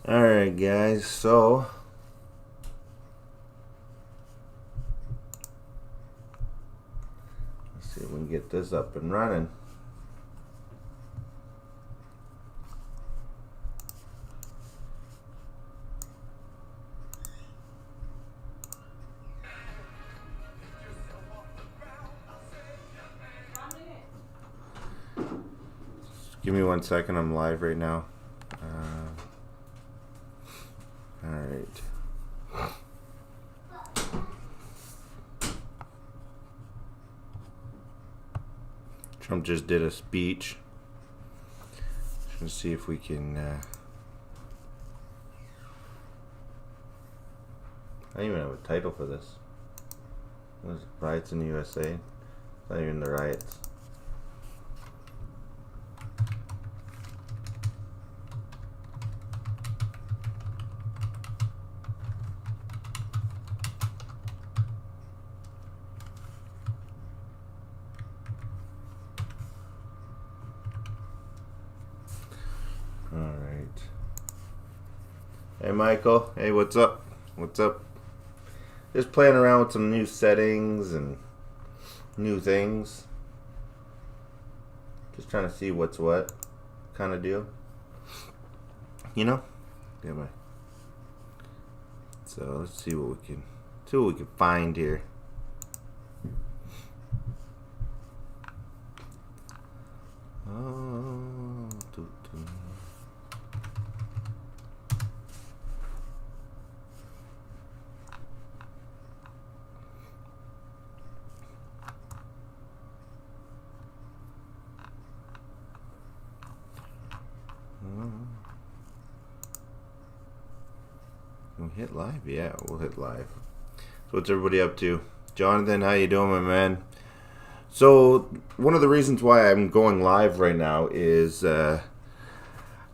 Alright guys, so let's see if we can get this up and running. Give me 1 second, I'm live right now. Alright. Trump just did a speech. Let's see if we can. I don't even have a title for this. What is it? Riots in the USA? It's not even the riots. Alright. Hey Michael. Hey, what's up? What's up? Just playing around with some new settings and new things. Just trying to see what's what kind of deal. You know? Yeah, bye. So let's see what we can find here. We'll hit live? Yeah, we'll hit live. So what's everybody up to? Jonathan, how you doing, my man? So one of the reasons why I'm going live right now is I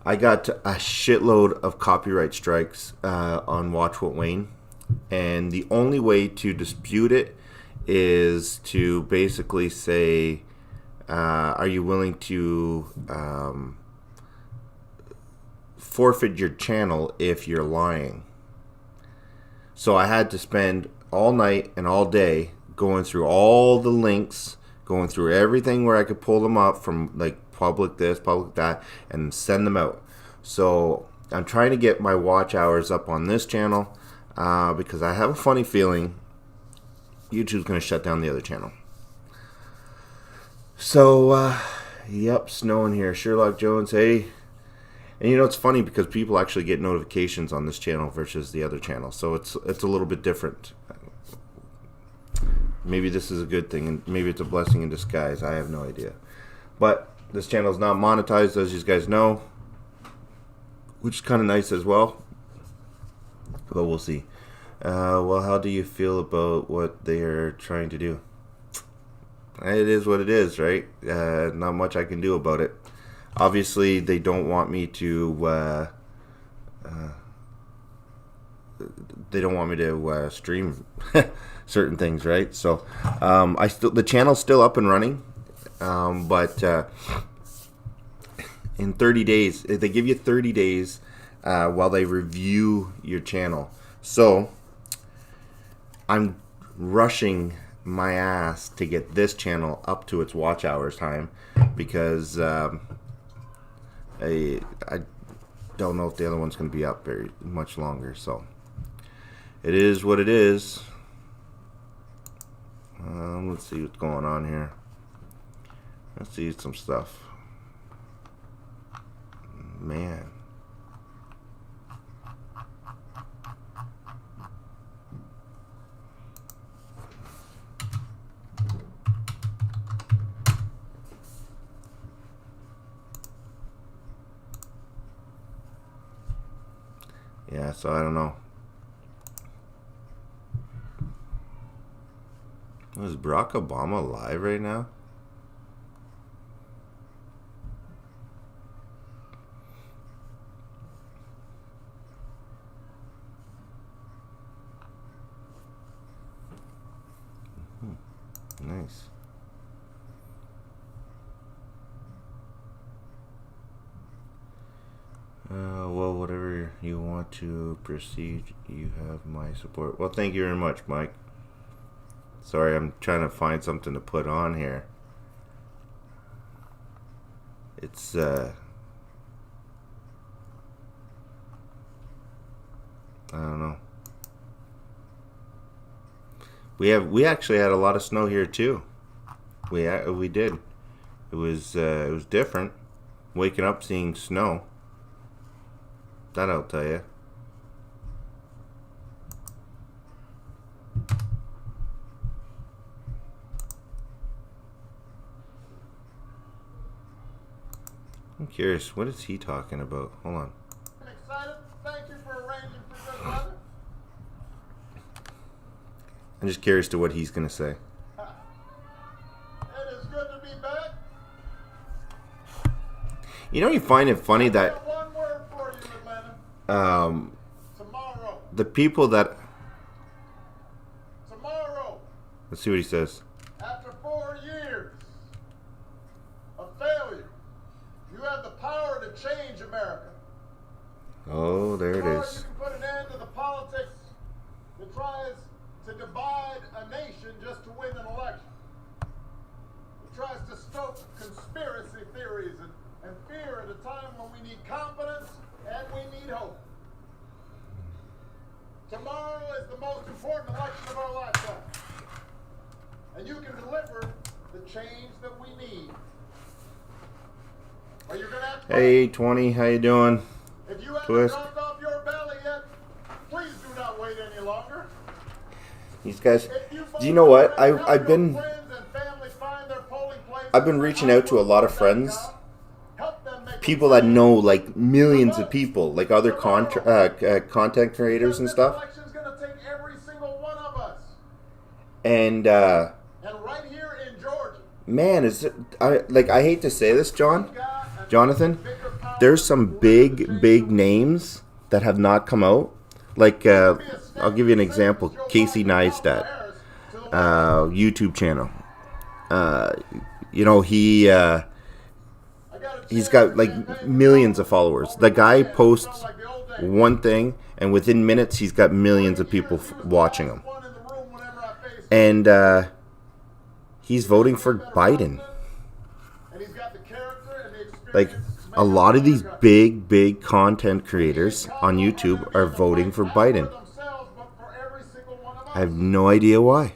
got a shitload of copyright strikes on Watch What Wayne, and the only way to dispute it is to basically say, are you willing to forfeit your channel if you're lying? So I had to spend all night and all day going through all the links, going through everything where I could pull them up from, like, public this, public that, and send them out. So I'm trying to get my watch hours up on this channel because I have a funny feeling YouTube's going to shut down the other channel. So, yep, snowing here. Sherlock Jones, hey. And you know, it's funny because people actually get notifications on this channel versus the other channel. So it's a little bit different. Maybe this is a good thing, and maybe it's a blessing in disguise. I have no idea. But this channel is not monetized, as you guys know, which is kind of nice as well. But we'll see. Well, how do you feel about what they are trying to do? It is what it is, right? Not much I can do about it. Obviously, they don't want me to. They don't want me to stream certain things, right? So, the channel's still up and running, but in 30 days, they give you 30 days while they review your channel. So, I'm rushing my ass to get this channel up to its watch hours time because. I don't know if the other one's going to be up very much longer, so it is what it is. Let's see what's going on here. Let's see some stuff. Man. Yeah, so I don't know. Is Barack Obama live right now? Nice. Well, whatever you want to proceed, you have my support. Well, thank you very much, Mike. Sorry, I'm trying to find something to put on here. It's I don't know. We actually had a lot of snow here too. We did. It was different. Waking up seeing snow. That I'll tell you. I'm curious, what is he talking about? Hold on. I'm excited. Thank you for arranging for good weather. I'm just curious to what he's gonna say. It is good to be back. You know, you find it funny that I got one word for you, Atlanta. Tomorrow. The people that Tomorrow. let's see what he says. After 4 years of failure, you have the power to change America. Oh, there it Tomorrow is. you can put an end to the politics that tries to divide a nation just to win an election. It tries to stoke conspiracy theories and fear at a time when we need confidence and we need hope. Tomorrow is the most important election of our lifetime. And you can deliver the change that we need. Are you going to have to Hey, 20, how you doing? If you haven't Twist. dropped off your belly yet, please do not wait any longer. These guys. If you Do you know what? help your I've been friends and family find their polling places, reaching out to a lot of friends, help them make people that know like millions of people, like other content creators and This stuff. election's gonna take every single one of us. And And right here in Georgia, man, I hate to say this, we've Jonathan. got a bigger power There's some big names that have not come out. Like I'll give you an example. Casey Neistat, YouTube channel. You know, he's got like millions of followers. The guy posts one thing, and within minutes he's got millions of people watching him. And he's voting for Biden. Like, a lot of these big content creators on YouTube are voting for Biden. I have no idea why.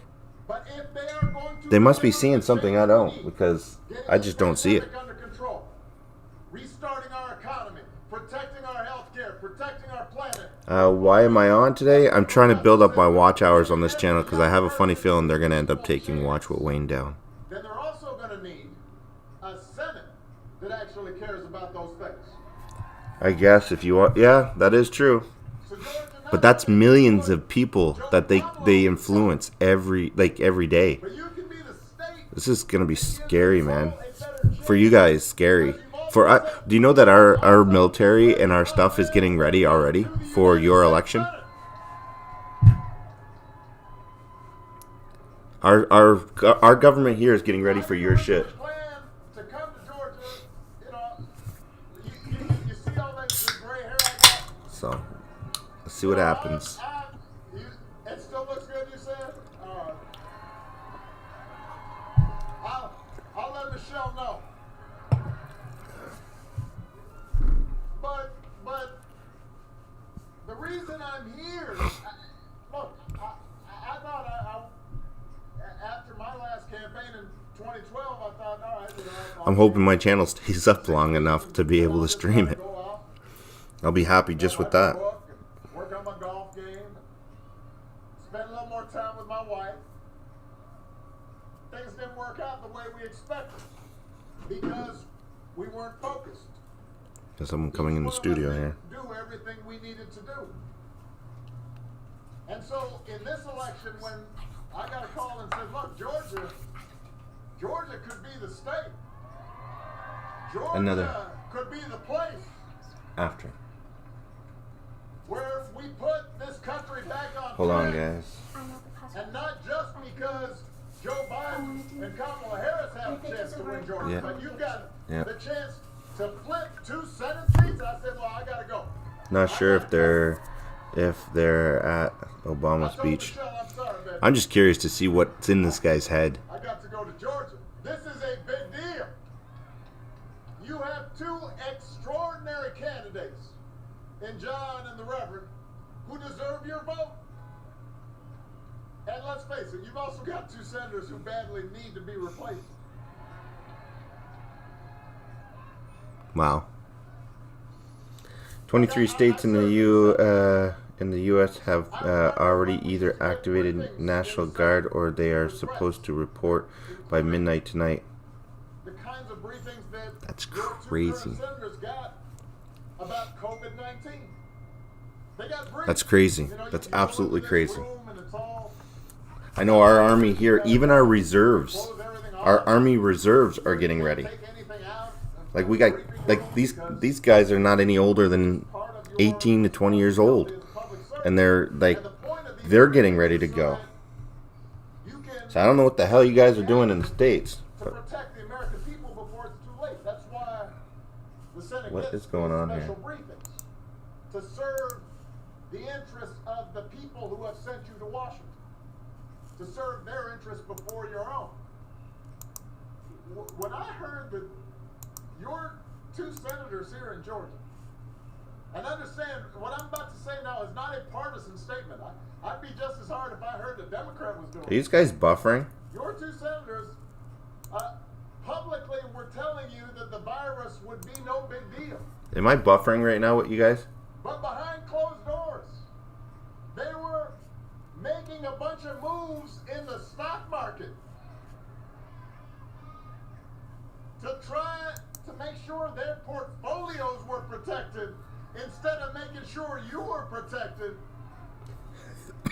They must be seeing something I don't, because I just don't see it. Restarting our economy, protecting our healthcare, protecting our planet. Why am I on today? I'm trying to build up my watch hours on this channel because I have a funny feeling they're going to end up taking Watch What Wayne down. Then they're also going to need a Senate that actually cares about those things. I guess if you want, yeah, that is true. But that's millions of people that they influence every day. But you can be the state. This is gonna be scary, man. For you guys, scary. Do you know that our military and our stuff is getting ready already for your election? Our government here is getting ready for your shit. To come to Georgia, you know, you see all that gray hair I got? So, let's see what happens. It still looks good, you said? I'll let Michelle know. But the reason I'm here, look, I thought after my last campaign in 2012, I thought, all right, I'm hoping my channel stays up long enough to be able to stream it. I'll be happy just with that. Work on my golf game. Spend a little more time with my wife. Things didn't work out the way we expected because we weren't focused. There's someone coming in the studio here. Do everything we needed to do. And so in this election, when I got a call and said, look, Georgia could be the state. Georgia could be the place After. where we put this country back on Hold on, track. guys. And not just because Joe Biden and Kamala Harris have a chance to win Georgia, Yeah. but you've got Yeah. the chance to flip 2 Senate seats. I said, well, I got to go. Not sure if they're at Obama's speech. I'm just curious to see what's in this guy's head. I got to go to Georgia. This is a big deal. You have two extraordinary candidates in John and the Reverend who deserve your vote. And let's face it, you've also got two senators who badly need to be replaced. Wow. 23 states in the U.S. have already either activated National Guard or they are supposed to report by midnight tonight. The kinds of briefings that That's your two crazy. current senators got about COVID-19. They got briefings. That's crazy. You know, That's you go absolutely into this crazy. room and it's all I know our army here, even our reserves, close everything off. our army reserves are getting ready. Take anything out. Like we got, like these guys are not any older than 18 to 20 years old, and they're getting ready to go. So I don't know what the hell you guys are doing in the States. To protect the American people before it's too late. That's why the Senate What gets is going on special here? briefings to serve the interests of the people who have sent you to Washington, to serve their interests before your own. When I heard that your two senators here in Georgia, and understand what I'm about to say now is not a partisan statement. I'd be just as hard if I heard the Democrat was doing Are these guys buffering? Your two senators publicly were telling you that the virus would be no big deal. Am I buffering right now? What you guys? But behind closed doors, they were making a bunch of moves in the stock market to try to make sure their portfolios were protected instead of making sure you were protected.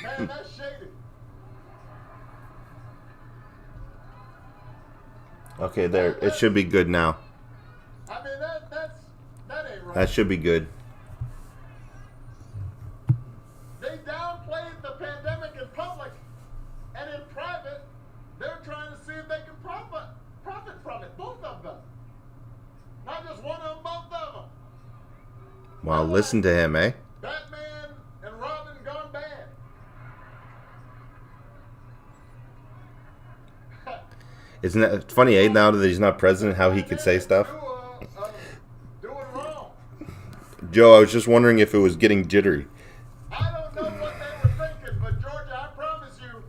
Man, that's shady. Okay, there. It should be good now. I mean, that ain't right. That should be good. They downplayed the pandemic in public, and in private, they're trying to see if they can profit from it. Both of them. Not just one of them, both of them. Wow, listen to him, eh? Batman and Robin gone bad. Isn't that funny, eh? Now that he's not president, how he could say stuff. Doing wrong. Joe, I was just wondering if it was getting jittery. I don't know what they were thinking, but Georgia, I promise you,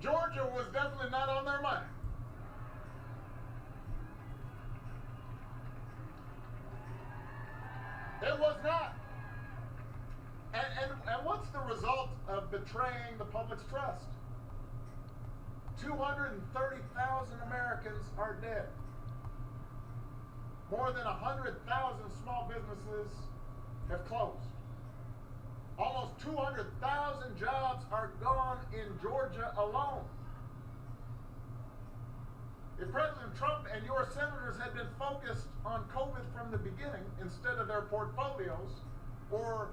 Georgia was definitely not on their mind. It was not. And what's the result of betraying the public's trust? 230,000 Americans are dead. More than 100,000 small businesses have closed. Almost 200,000 jobs are gone in Georgia alone. If President Trump and your senators had been focused on COVID from the beginning instead of their portfolios or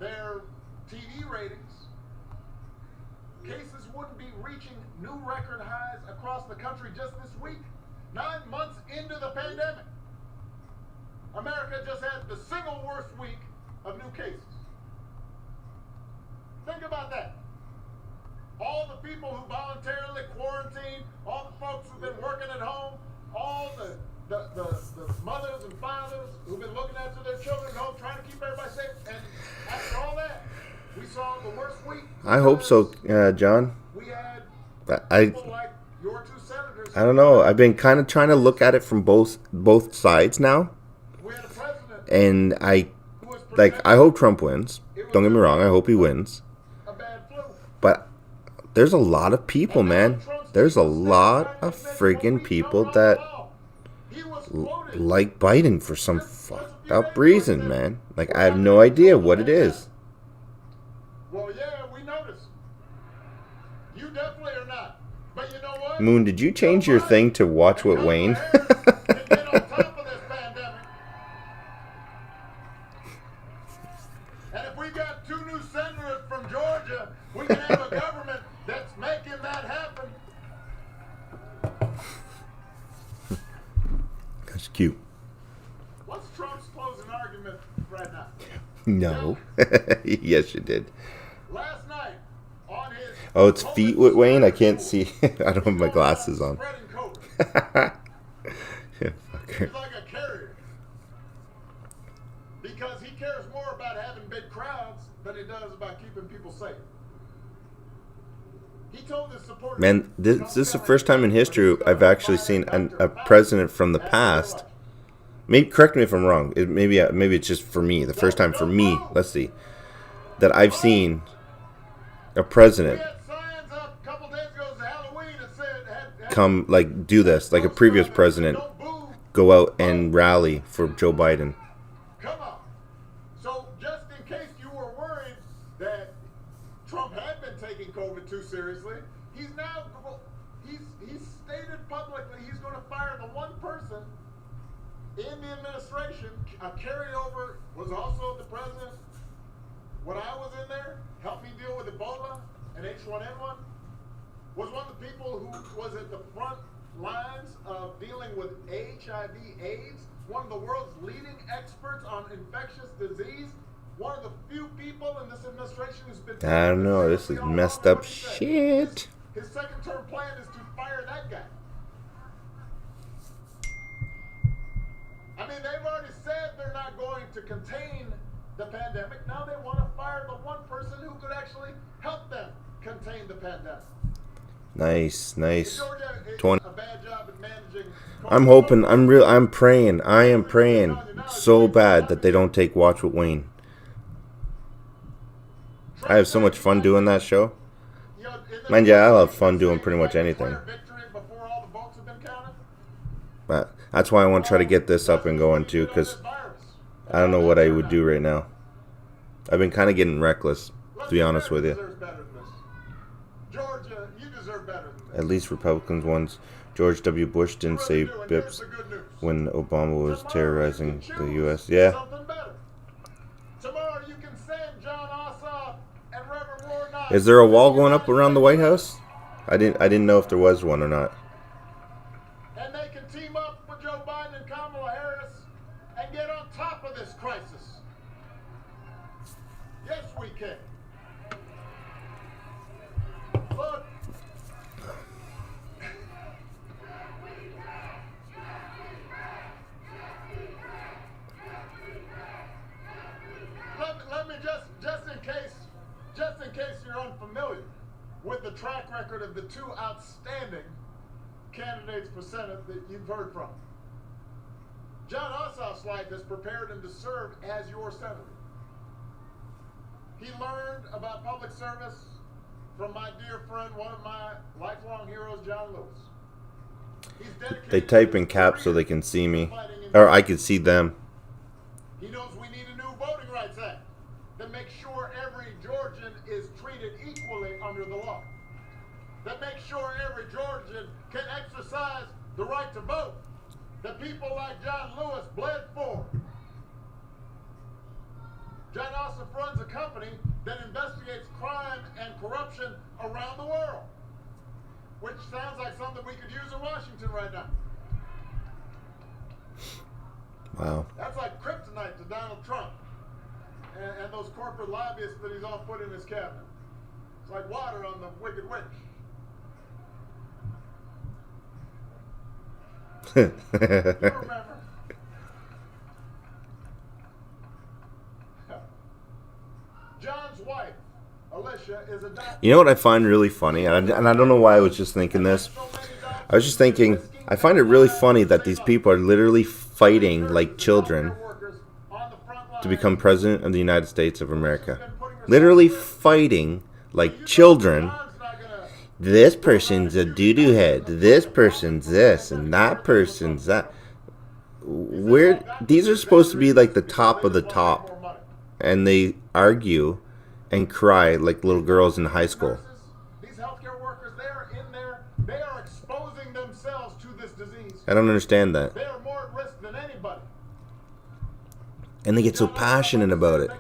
their TV ratings, cases wouldn't be reaching new record highs across the country just this week. 9 months into the pandemic, America just had the single worst week of new cases. Think about that. All the people who voluntarily quarantined, all the folks who've been working at home, all the mothers and fathers who've been looking after their children at home, trying to keep everybody safe. And after all that, we saw the worst week. I hope so, John. We had I people like your two senators. I don't know. I've been kind of trying to look at it from both sides now, We had a president and who was I hope Trump wins. Don't get me wrong. I hope he wins. a bad flu. But there's a lot of people, man. There's a lot of friggin' people that He was quoted. like Biden for some fucked up reason, man. Like, I have no idea what it is. Well, yeah, we noticed. You definitely are not. But you know what? Moon, did you change your thing to watch what Wayne? Can get on top of this pandemic. And if we got two new senators from Georgia, we can have a government that's making that happen. That's cute. What's Trump's closing argument right now. No. Yes, you did. Last night, on his Oh, it's feet with Wayne? I can't see. I don't have my glasses on. spreading COVID. Yeah, fucker. He's like a carrier. Because he cares more about having big crowds than he does about keeping people safe. He told his supporters... Man, this is the first time in history I've actually seen a president from the past. Maybe correct me if I'm wrong. Maybe it's just for me. The first time for me, let's see, that I've seen a president come like do this, like a previous president go out and rally for Joe Biden. Come on. So just in case you were worried that Trump had been taking COVID too seriously, he's stated publicly he's going to fire the one person in the administration. A carryover was also the president. When I was in there, helped me deal with Ebola and H1N1, was one of the people who was at the front lines of dealing with HIV/AIDS, one of the world's leading experts on infectious disease, one of the few people in this administration who's been... I don't know, this is messed up shit. His second-term plan is to fire that guy. I mean, they've already said they're not going to contain the pandemic. Now they want to fire the one person who could actually help them contain the pandemic. Nice. Georgia, 20. a bad job at managing... I'm hoping, I'm praying, I am praying so bad that they don't take Watch with Wayne. I have so much fun doing that show. Mind you, I'll have fun doing pretty much anything. But that's why I want to try to get this up and going too, because I don't know what I would do right now. I've been kind of getting reckless, to be honest with you. Georgia, you deserve better than this. At least Republicans ones. George W. Bush didn't say bips when Obama was terrorizing the U.S. Yeah. Tomorrow you can send John Ossoff and Reverend Warnock. Is there a wall going up around the White House? I didn't know if there was one or not. And they can team up with Joe Biden and Kamala Harris and get on top of this crisis. Yes, we can. Look. Let me just in case you're unfamiliar with the track record of the two outstanding candidates for Senate that you've heard from. John Ossoff's life is prepared him to serve as your senator. He learned about public service from my dear friend, one of my lifelong heroes, John Lewis. They type in caps so they can see me, or I can see them. He knows we need a new Voting Rights Act that makes sure every Georgian is treated equally under the law. That makes sure every Georgian can exercise the right to vote. That people like John Lewis bled for. John Ossoff runs a company that investigates crime and corruption around the world, which sounds like something we could use in Washington right now. Wow. That's like kryptonite to Donald Trump and those corporate lobbyists that he's all put in his cabinet. It's like water on the Wicked Witch. You remember? John's wife, Alicia, is a doctor. You know what I find really funny? And I don't know why I was just thinking this. I was just thinking, I find it really funny that these people are literally fighting like children to become president of the United States of America. Literally fighting like children. This person's a doo-doo head. This person's this, and that person's that. These are supposed to be like the top of the top, and they argue and cry like little girls in high school. These healthcare workers, they are in there. They are exposing themselves to this disease. I don't understand that. They are more at risk than anybody. And they get so passionate about it.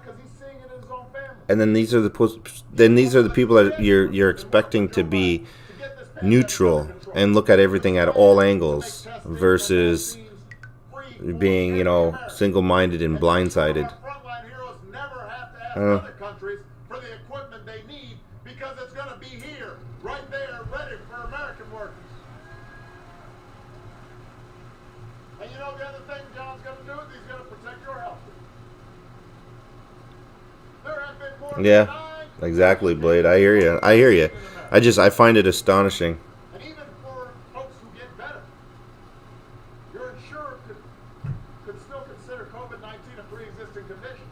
And then these are the people that you're expecting to be neutral and look at everything at all angles versus being, single-minded and blindsided. ask other countries for the equipment they need because it's going to be here, right there, ready for American workers. And you know the other thing John's going to do is he's going to protect your health. There have been more than Yeah, 9 exactly, Blade. I hear you. I hear you. I find it astonishing. And even for folks who get better, your insurer could still consider COVID-19 a pre-existing condition,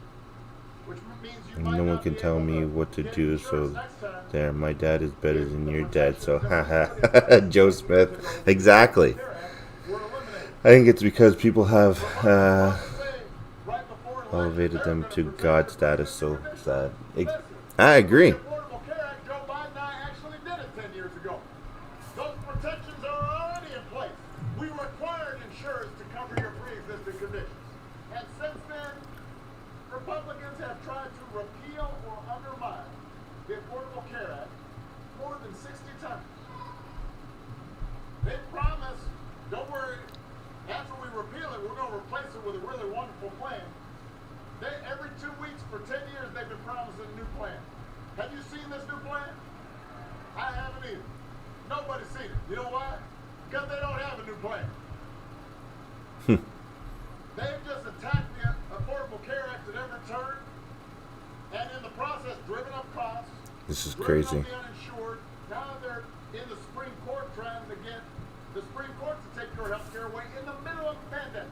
which means you might No one not can be tell able me to what to get do, insurance so next time. there, my dad is better than your dad, so haha. Joe Smith. Exactly. I think it's because people have elevated them to God status, so sad. I agree. The Affordable Care Act, Joe Biden and I actually did it 10 years ago. Those protections are already in place. We required insurers to cover your pre-existing conditions. And since then, Republicans have tried to repeal or undermine the Affordable Care Act more than 60 times. They promise, don't worry, after we repeal it, we're going to replace it with a really wonderful plan. Every 2 weeks for 10 years, they've been promising a new plan. Have you seen this new plan? I haven't either. Nobody's seen it. You know why? Because they don't have a new plan. They've just attacked the Affordable Care Act at every turn, and in the process, driven up costs. This is driven crazy. up the uninsured. Now they're in the Supreme Court trying to get the Supreme Court to take your health care away in the middle of a pandemic.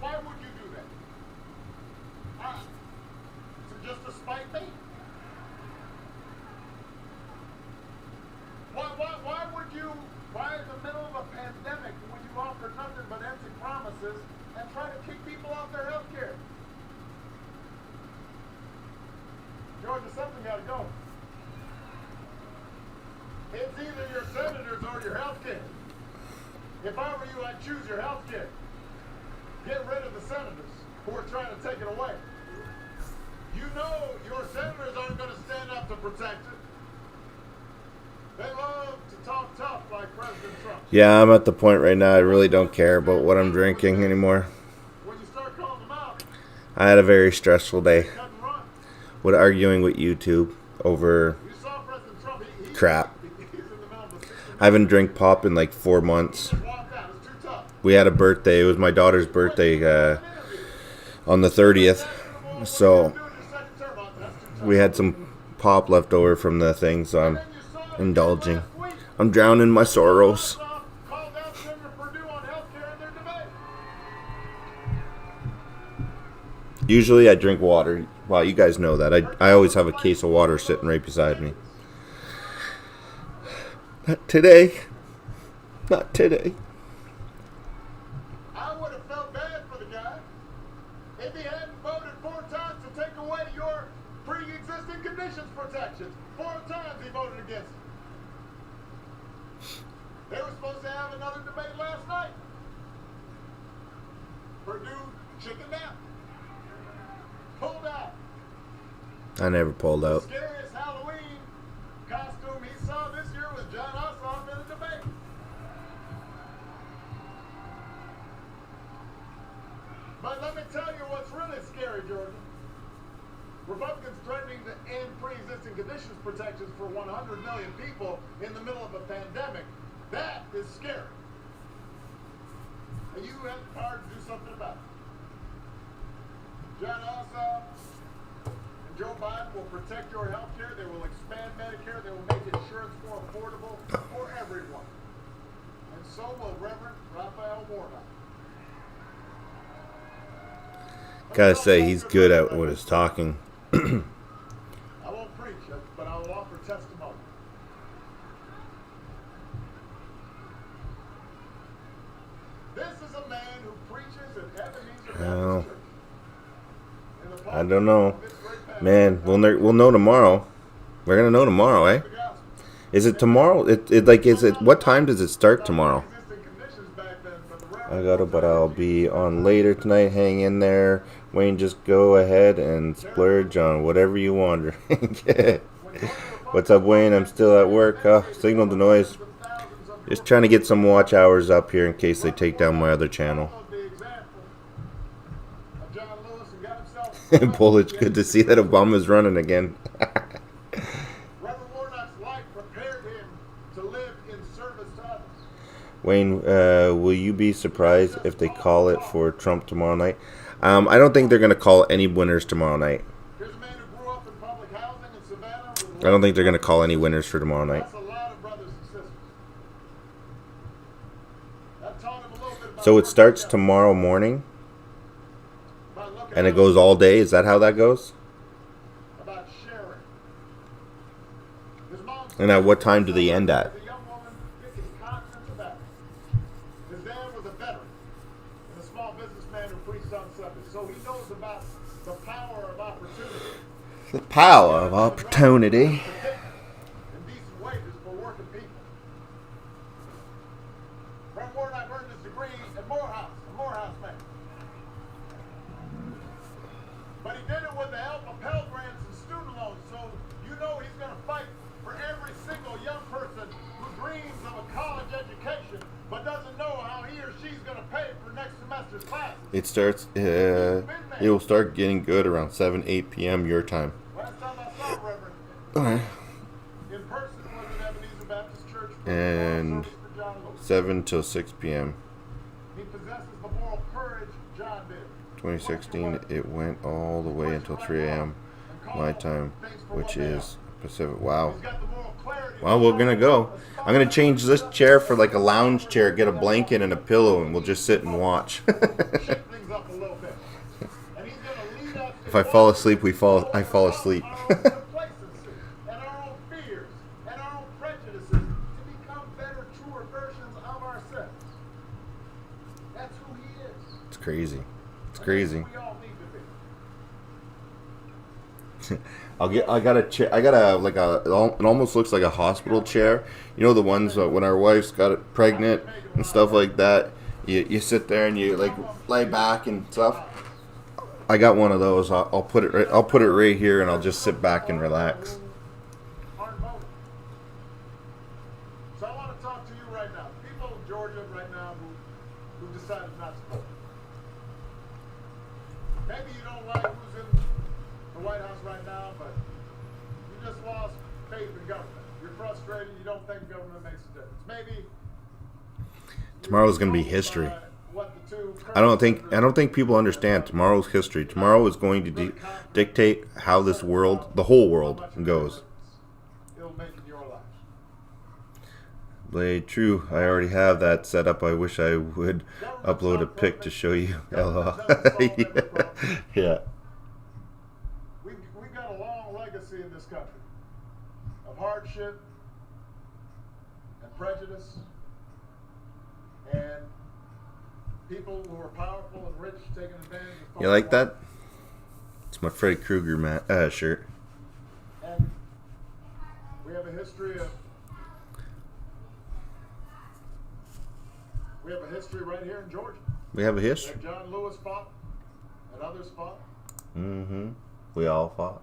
Why would you do that? Just to spite me? Why in the middle of a pandemic would you offer nothing but empty promises and try to kick people off their health care? Georgia, something got to go. It's either your senators or your health care. If I were you, I'd choose your health care. Get rid of the senators who are trying to take it away. You know your senators aren't going to stand up to protect it. They love to talk tough like President Trump. Yeah, I'm at the point right now I really don't care about what I'm drinking anymore. When you start calling them out, I had a very stressful day cut and run. with arguing with YouTube over You saw President Trump. He crap. he's in the middle of the 60 I haven't drank pop in like 4 months. just walked out. It's too tough. We had a birthday. It was my daughter's birthday on the 30th. So we had some pop left over from the thing, so I'm indulging. I'm drowning my sorrows. Called out Senator Perdue on health care in their debate. Usually I drink water. Well, you guys know that. I always have a case of water sitting right beside me. Not today. Not today. I would have felt bad for the guy if he hadn't voted 4 times to take away your pre-existing conditions protections. 4 times he voted against it. They were supposed to have another debate last night. Purdue chickened out. Pulled out. I never pulled out. Scariest Halloween costume he saw this year was John Ossoff in a debate. But let me tell you what's really scary, Georgia. Republicans threatening to end pre-existing conditions protections for 100 million people in the middle of a pandemic. That is scary. And you have the power to do something about it. John Ossoff and Joe Biden will protect your health care. They will expand Medicare. They will make insurance more affordable for everyone. And so will Reverend Raphael Warnock. Gotta say, he's good at what he's talking. I won't preach it, but I will offer testimony. This is a man who preaches at Ebenezer Well, Baptist Church. In the I don't know. of this great pastor, Man, we'll know tomorrow. We're gonna know tomorrow, eh? the gospel. Is it tomorrow? Is it? What time does it start tomorrow? Existing conditions back then, but the I Reverend gotta, but I'll be on later tonight. Hang in there, Wayne. Just go ahead and splurge on whatever you want. What's up, Wayne? I'm still at work. Signal the noise. Just trying to get some watch hours up here in case they take down my other channel. followed the example of John Lewis and got himself Bullish, good to see that Obama's running again. Reverend Warnock's life prepared him to live in service to others. Wayne, will you be surprised if they call it for Trump tomorrow night? I don't think they're going to call any winners tomorrow night. Here's a man who grew up in public housing in Savannah. I don't think they're going to call any winners for tomorrow night. That's a lot of brothers and sisters. That taught him a little bit about So it working starts together, tomorrow morning, about looking and it out, goes all day. Is that how that goes? about sharing. His mom And at what time do they end at? as a young woman picking cotton and tobacco. His dad was a veteran and a small businessman who preached on Sunday, so he knows about the power of opportunity. The power of opportunity. And decent wages for working people. Reverend Warnock earned his degree at Morehouse, a Morehouse man. But he did it with the help of Pell Grants and student loans, so you know he's going to fight for every single young person who dreams of a college education but doesn't know how he or she's going to pay for next semester's classes. It starts. It will start getting good around 7-8 p.m. your time. Last time I saw Reverend All right. in person was at Ebenezer Baptist Church for And the service for John Lewis. 7 till 6 p.m. He possesses the moral courage John did. 2016. It went all the way until 3 a.m. my time, which is Pacific. Wow. He's got the moral clarity. Well, we're gonna go. I'm gonna change this chair for like a lounge chair, get a blanket and a pillow, and we'll just sit and watch. Shake things up a little bit. And he's gonna lead us If I fall asleep, I fall asleep. our own complacency and our own fears and our own prejudices to become better, truer versions of ourselves. That's who he is. It's crazy. It's And crazy. that's who we all need to be. I got a chair. I got a like a. It almost looks like a hospital chair. You know the ones when our wives got it pregnant and stuff like that. You sit there and you like lay back and stuff. I got one of those. I'll put it right here and I'll just sit back and relax. Aren't voting. So I want to talk to you right now. People in Georgia right now who decided not to vote. Maybe you don't like who's in the White House right now, but you just lost faith in government. You're frustrated. You don't think government makes a difference. Maybe Tomorrow's gonna be history. I don't think people understand tomorrow's history. Tomorrow is going to dictate how this world, the whole world, goes. It'll make in your life. Blade, true. I already have that set up. I wish I would upload a pic to show you. LOL. Yeah. We've got a long legacy in this country of hardship and prejudice and people who are powerful and rich taking advantage of. You like that? It's my Freddy Krueger shirt. And we have a history of. We have a history right here in Georgia. We have a history. That John Lewis fought and others fought. Mm-hmm. We all fought.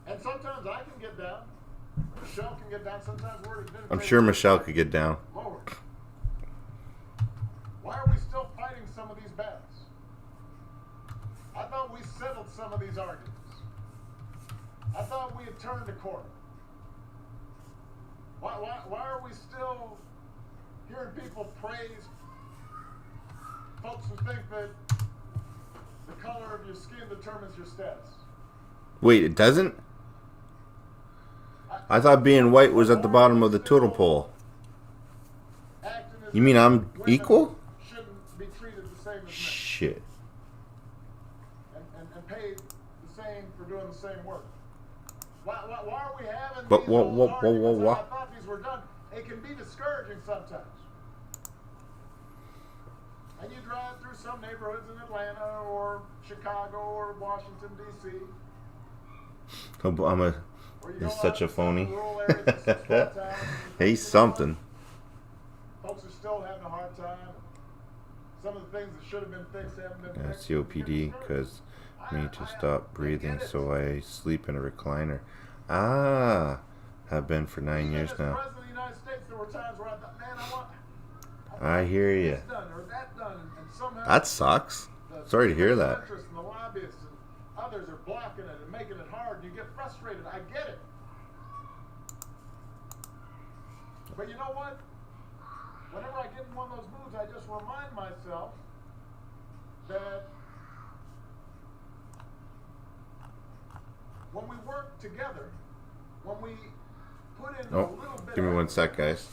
And sometimes I can get down. Michelle can get down. Sometimes we're. I'm sure Michelle could get down. Lord. Why are we still fighting some of these battles? I thought we settled some of these arguments. I thought we had turned a corner. Why are we still hearing people praise folks who think that the color of your skin determines your status? Wait, it doesn't? I thought being white was at the bottom of the totem pole. You mean I'm equal? Shouldn't be treated the same as men. Shit. And paid the same for doing the same work. Why are we having But these what- old what- arguments? what- I thought these were done. It can be discouraging sometimes. And you drive through some neighborhoods in Atlanta or Chicago or Washington, D.C. Obama where you is go such out a to some phony. rural areas and some small towns, and He's something. folks are still having a hard time. Some of the things that should have been fixed haven't been fixed. COPD because me to stop breathing, so I sleep in a recliner. Ah, have been for 9 years As now. President of the United States, there were times where I thought, man, I hear this you. done or that done, and somehow That sucks. the Sorry to hear that. interests and the lobbyists and others are blocking it and making it hard. You get frustrated. I get it. But you know what? Whenever I get in one of those moods, I just remind myself that when we work together, when we put in a little bit give me of 1 sec, guys.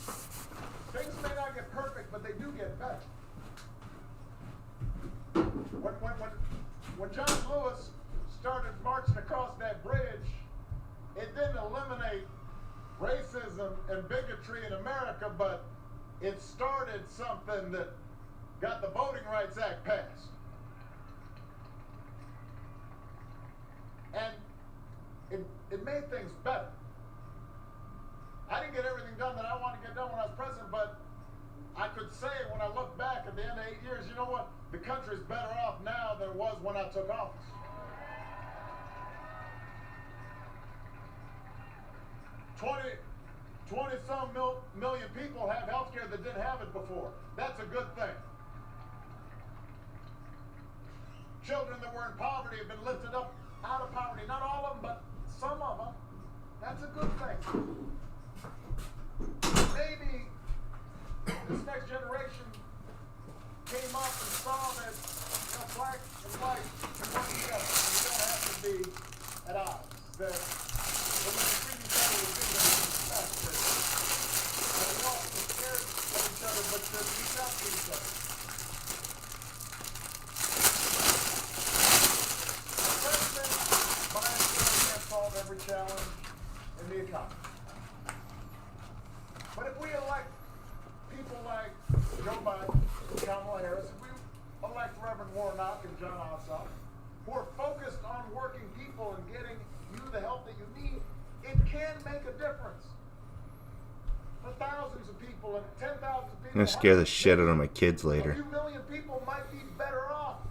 things may not get perfect, but they do get better. When John Lewis started marching across that bridge, it didn't eliminate racism and bigotry in America, but it started something that got the Voting Rights Act passed. And it made things better. I didn't get everything done that I wanted to get done when I was president, but I could say when I look back at the end of 8 years, you know what? The country's better off now than it was when I took office. 20-some million people have health care that didn't have it before. That's a good thing. Children that were in poverty have been lifted up out of poverty. Not all of them, but some of them. That's a good thing. Maybe this next generation came up and saw that black and white can work together. We don't have to be at odds. That when we treat each other with dignity and respect, that we all be scared of each other, but to reach out to each other. The president, by himself, can't solve every challenge in the economy. But if we elect people like Joe Biden, Kamala Harris, if we elect Reverend Warnock and John Ossoff, who are focused on working people and getting you the help that you need, it can make a difference. For thousands of people and 10,000 people. I'm gonna scare the shit out of my kids later. A few million people might be better off.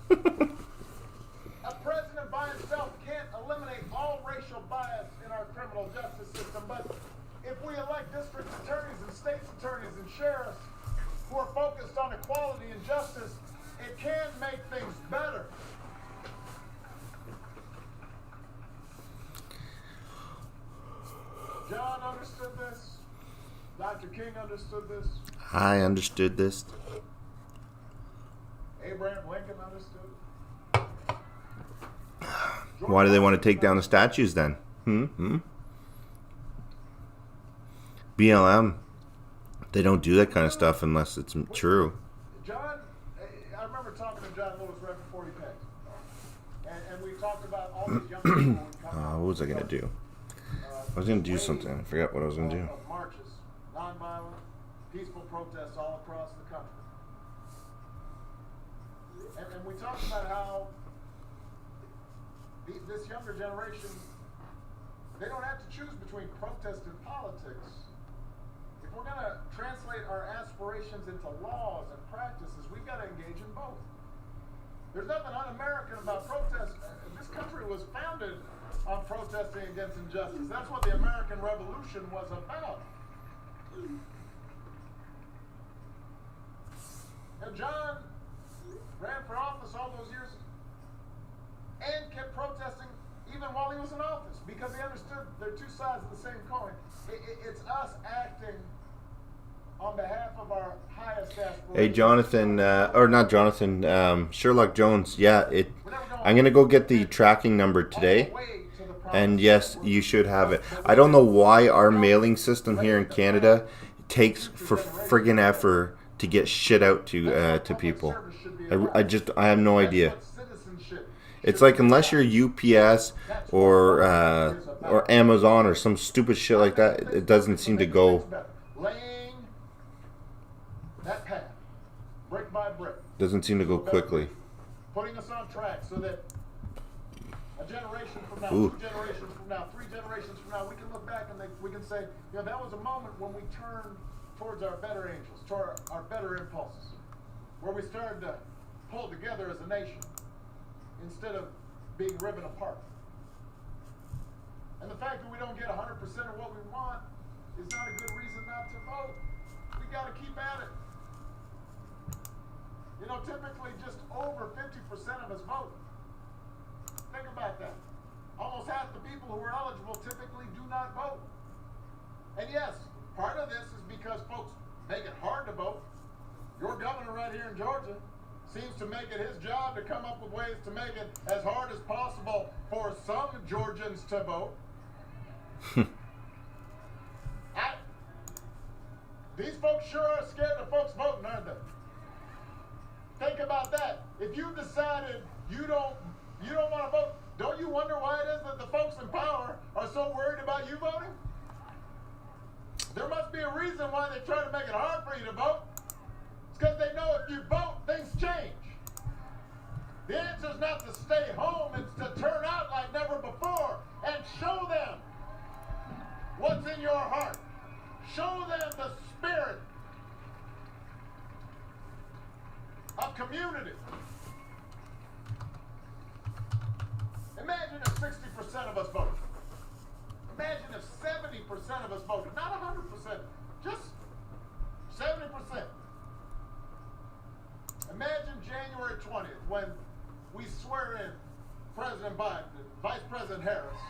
A president by himself can't eliminate all racial bias in our criminal justice system, but if we elect district attorneys and state attorneys and sheriffs who are focused on equality and justice, it can make things better. John understood this. Dr. King understood this. I understood this. Abraham Lincoln understood it. Why do they want to take down the statues then? BLM, they don't do that kind of stuff unless it's true. John, I remember talking to John Lewis right before he passed. And we talked about all these young people who would come out. What was I going to do? I was going to do something. I forgot what I was going to do. Of marches, nonviolent, peaceful protests all across the country. And we talked about how this younger generation, they don't have to choose between protest and politics. If we're going to translate our aspirations into laws and practices, we've got to engage in both. There's nothing un-American about protest. This country was founded on protesting against injustice. That's what the American Revolution was about. And John ran for office all those years and kept protesting even while he was in office because he understood they're two sides of the same coin. It's us acting on behalf of our highest aspirations. Hey, Jonathan, or not Jonathan, Sherlock Jones. Yeah, I'm going to go get the tracking number today. And yes, you should have it. I don't know why our mailing system here in Canada takes for friggin' effort to get shit out to people. I have no idea. It's like unless you're UPS or Amazon or some stupid shit like that, it doesn't seem to go. Laying that path, brick by brick. Doesn't seem to go quickly. Putting us on track so that a generation from now, 2 generations from now, 3 generations from now, we can look back and we can say, you know, that was a moment when we turned towards our better angels, toward our better impulses, where we started to pull together as a nation instead of being riven apart. And the fact that we don't get 100% of what we want is not a good reason not to vote. We got to keep at it. You know, typically just over 50% of us vote. Think about that. Almost half the people who are eligible typically do not vote. And yes, part of this is because folks make it hard to vote. Your governor right here in Georgia seems to make it his job to come up with ways to make it as hard as possible for some Georgians to vote. These folks sure are scared of folks voting, aren't they? Think about that. If you've decided you don't want to vote, don't you wonder why it is that the folks in power are so worried about you voting? There must be a reason why they try to make it hard for you to vote. It's because they know if you vote, things change. The answer is not to stay home, it's to turn out like never before and show them what's in your heart. Show them the spirit of community. Imagine if 60% of us voted. Imagine if 70% of us voted. Not 100%, just 70%. Imagine January 20th when we swear in President Biden, Vice President Harris,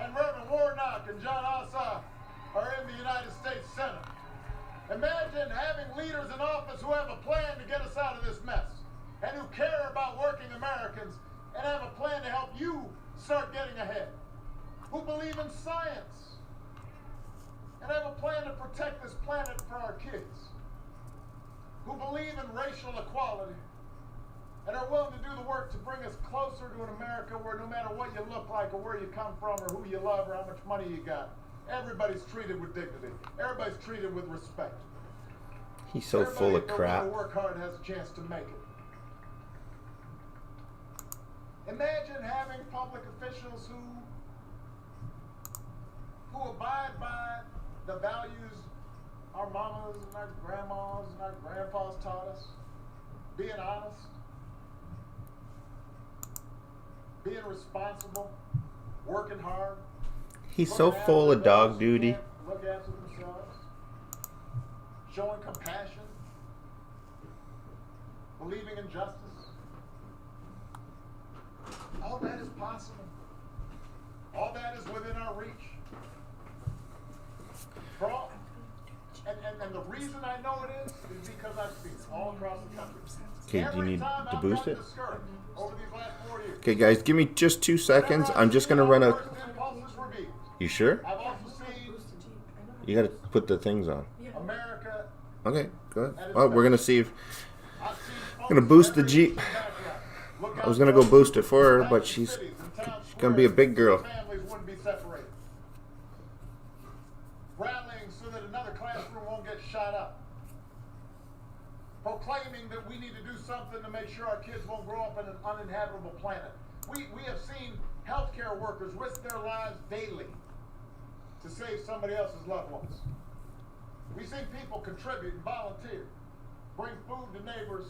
and Reverend Warnock and John Ossoff are in the United States Senate. Imagine having leaders in office who have a plan to get us out of this mess and who care about working Americans and have a plan to help you start getting ahead, who believe in science and have a plan to protect this planet for our kids, who believe in racial equality and are willing to do the work to bring us closer to an America where no matter what you look like or where you come from or who you love or how much money you got, everybody's treated with dignity. Everybody's treated with respect. He's so full of crap. Everybody who work hard has a chance to make it. Imagine having public officials who abide by the values our mamas and our grandmas and our grandpas taught us. Being honest, being responsible, working hard. He's so full of dog duty. Look after themselves. Showing compassion. Believing in justice. All that is possible. All that is within our reach. For all, and the reason I know it is because I've seen it all across the country. Okay, do you need to boost it? Over these last 4 years. Okay, guys, give me just 2 seconds. I'm just going to run a... You sure? I've also seen You got to put the things on. America. Okay, good. Well, we're going to see if... I'm going to boost the Jeep. I was going to go boost it for her, but she's going to be a big girl. Families wouldn't be separated. Rallying so that another classroom won't get shot up. Proclaiming that we need to do something to make sure our kids won't grow up in an uninhabitable planet. We have seen healthcare workers risk their lives daily to save somebody else's loved ones. We've seen people contribute and volunteer, bring food to neighbors,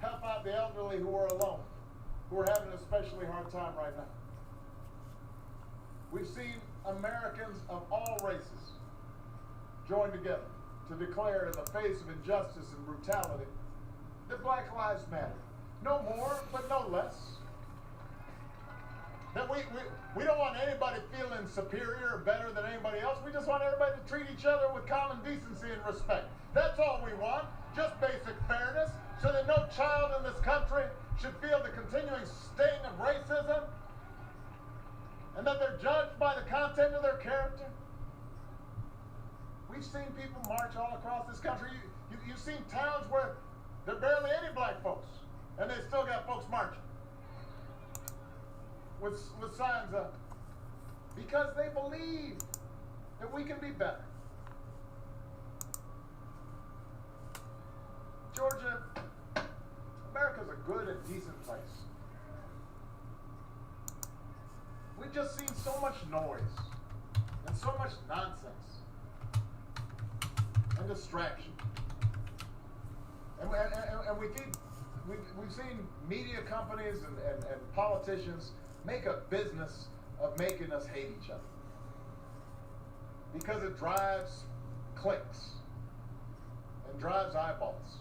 help out the elderly who are alone, who are having an especially hard time right now. We've seen Americans of all races join together to declare in the face of injustice and brutality that Black Lives Matter. No more, but no less. That we don't want anybody feeling superior or better than anybody else. We just want everybody to treat each other with common decency and respect. That's all we want, just basic fairness, so that no child in this country should feel the continuing sting of racism and that they're judged by the content of their character. We've seen people march all across this country. You've seen towns where there are barely any black folks, and they still got folks marching with signs up because they believe that we can be better. Georgia, America's a good and decent place. We've just seen so much noise and so much nonsense and distraction. And we've seen media companies and politicians make a business of making us hate each other because it drives clicks and drives eyeballs.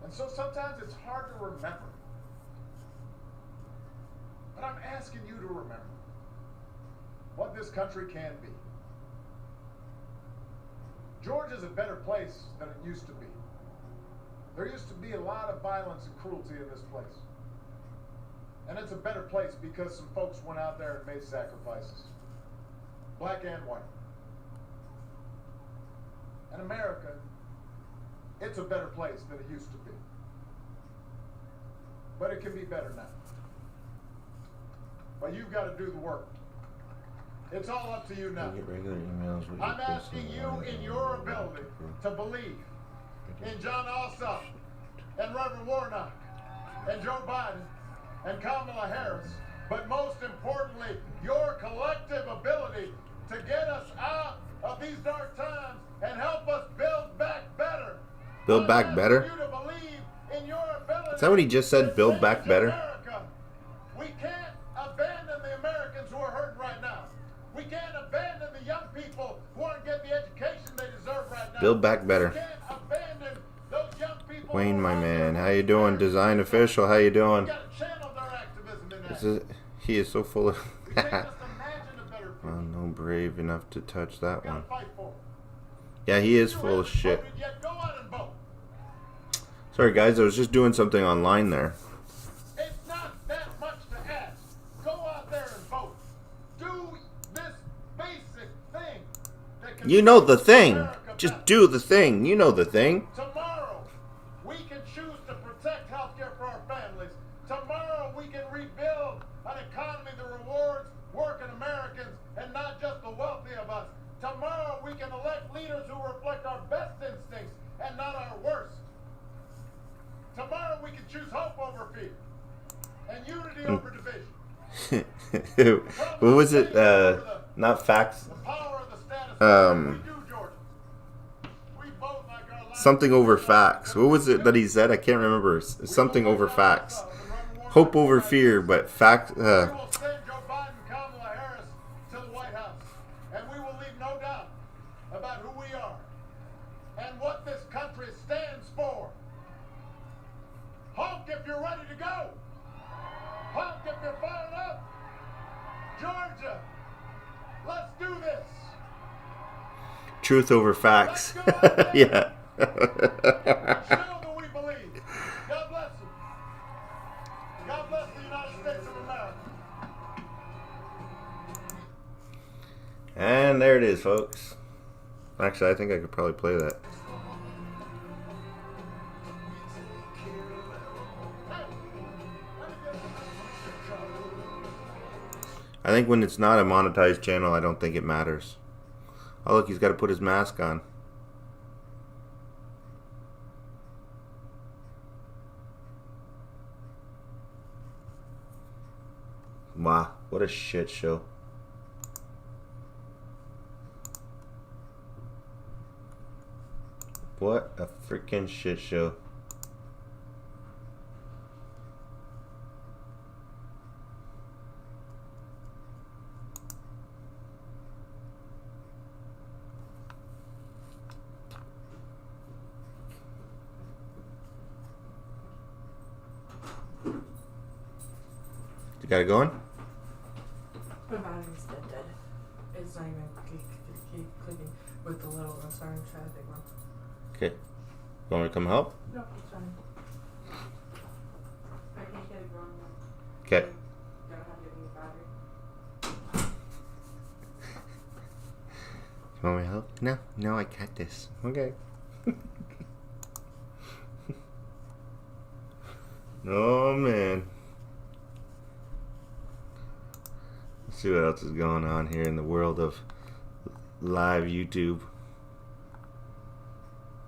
And so sometimes it's hard to remember But I'm asking you to remember what this country can be. Georgia's a better place than it used to be. There used to be a lot of violence and cruelty in this place. And it's a better place because some folks went out there and made sacrifices. Black and white. And America, it's a better place than it used to be. But it can be better now. But you've got to do the work. It's all up to you now. Get regular emails. I'm asking you in your ability to believe in John Ossoff and Reverend Warnock and Joe Biden and Kamala Harris, but most importantly, your collective ability to get us out of these dark times and help us build back better. Build back better? You to believe in your ability. Is that what he just said? Build back better? America. We can't abandon the Americans who are hurting right now. We can't abandon the young people who aren't getting the education they deserve right now. Build back better. We can't abandon those young people. Wayne, my man, how you doing? Design official, how you doing? We gotta channel their activism in that. This is, he is so full of. We can't just imagine a better future. Oh, no brave enough to touch that We gotta one. fight for it. Yeah, he is You full of haven't shit. voted yet, go out and vote. Sorry, guys, I was just doing something online there. It's not that much to ask. Go out there and vote. Do this basic thing that can You know the make thing. America Just better. do the thing. You know the thing. Tomorrow, we can choose to protect health care for our families. Tomorrow, we can rebuild an economy that rewards working Americans and not just the wealthy of us. Tomorrow, we can elect leaders who reflect our best instincts and not our worst. Tomorrow, we can choose hope over fear and unity over division. What was it? Not facts. The power of the status Um, we do, Georgia. We vote like our lives. Something over facts. What was it that he said? I can't remember. Something over facts. Hope over fear, but fact. We will send Joe Biden and Kamala Harris to the White House, and we will leave no doubt about who we are and what this country stands for. Honk if you're ready to go. Honk if you're fired up. Georgia, let's do this. Truth over facts. Let's go out there. Yeah. Show that we believe. God bless you. God bless the United States of America. And there it is, folks. Actually, I think I could probably play that. I think when it's not a monetized channel, I don't think it matters. Oh, look, he's got to put his mask on. Wow, what a shit show. What a freaking shit show. You got it going? My battery's dead. It's not even clicking with the little one. Sorry, I'm trying to big one. Okay. You want me to come help? No, it's fine. I can't get it going. Okay. Gotta have your new battery. You want me to help? No, no, I got this. Okay. Oh, man. Let's see what else is going on here in the world of live YouTube.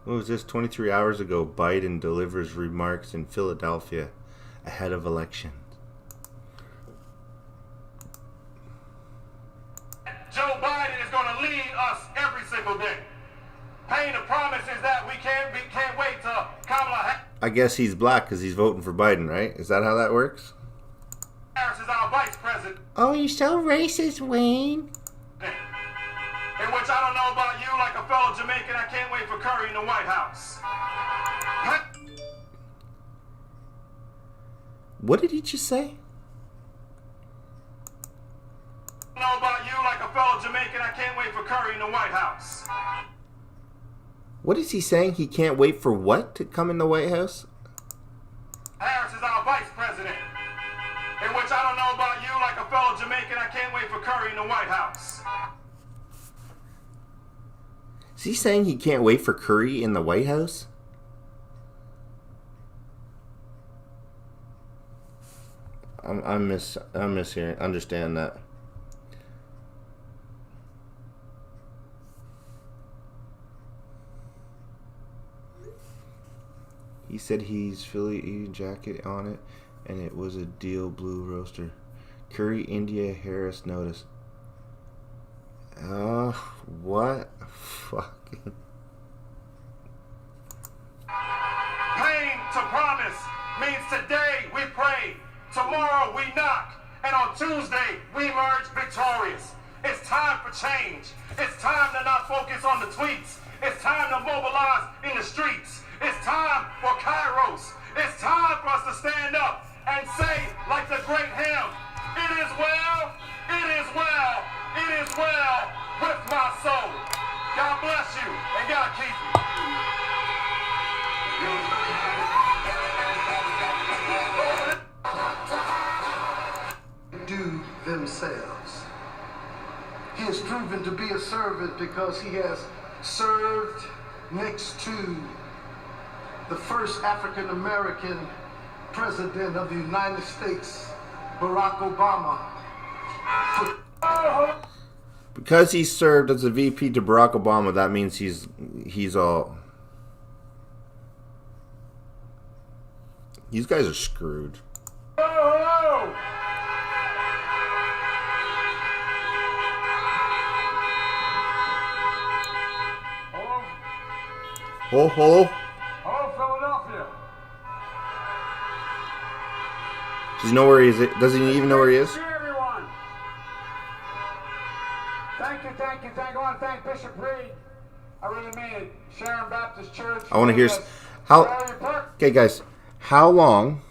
What was this? 23 hours ago, Biden delivers remarks in Philadelphia ahead of elections. Joe Biden is going to lead us every single day. Paying the promises that we can't wait till Kamala I guess he's black because he's voting for Biden, right? Is that how that works? Harris is our vice president. Oh, you're so racist, Wayne. In which I don't know about you, like a fellow Jamaican, I can't wait for Curry in the White House. What did he just say? What is he saying? He can't wait for what to come in the White House? Harris is our vice president. In which I don't know about you, like a fellow Jamaican, I can't wait for Curry in the White House. Is he saying he can't wait for Curry in the White House? I'm mishearing. Understand that. He said he's Philly jacket on it, and it was a deal blue roaster. Curry, India, Harris, notice. What? Fucking. Pain to promise means today we pray, tomorrow we knock, and on Tuesday we emerge victorious. It's time for change. It's time to not focus on the tweets. It's time to mobilize in the streets. It's time for Kairos. It's time for us to stand up and say, like the great hymn, it is well, it is well, it is well with my soul. God bless you, and God keep you. Do themselves. He has proven to be a servant because he has served next to the first African-American president of the United States, Barack Obama. Because he served as a VP to Barack Obama, that means he's all. These guys are screwed. Oh, Hello, hello. hello, Philadelphia. Does he know where he is? Does he even know where he is? See everyone. Thank you. I want to thank Bishop Reed. I really mean it. Sharon Baptist Church. I want to hear how. Okay, guys, how long?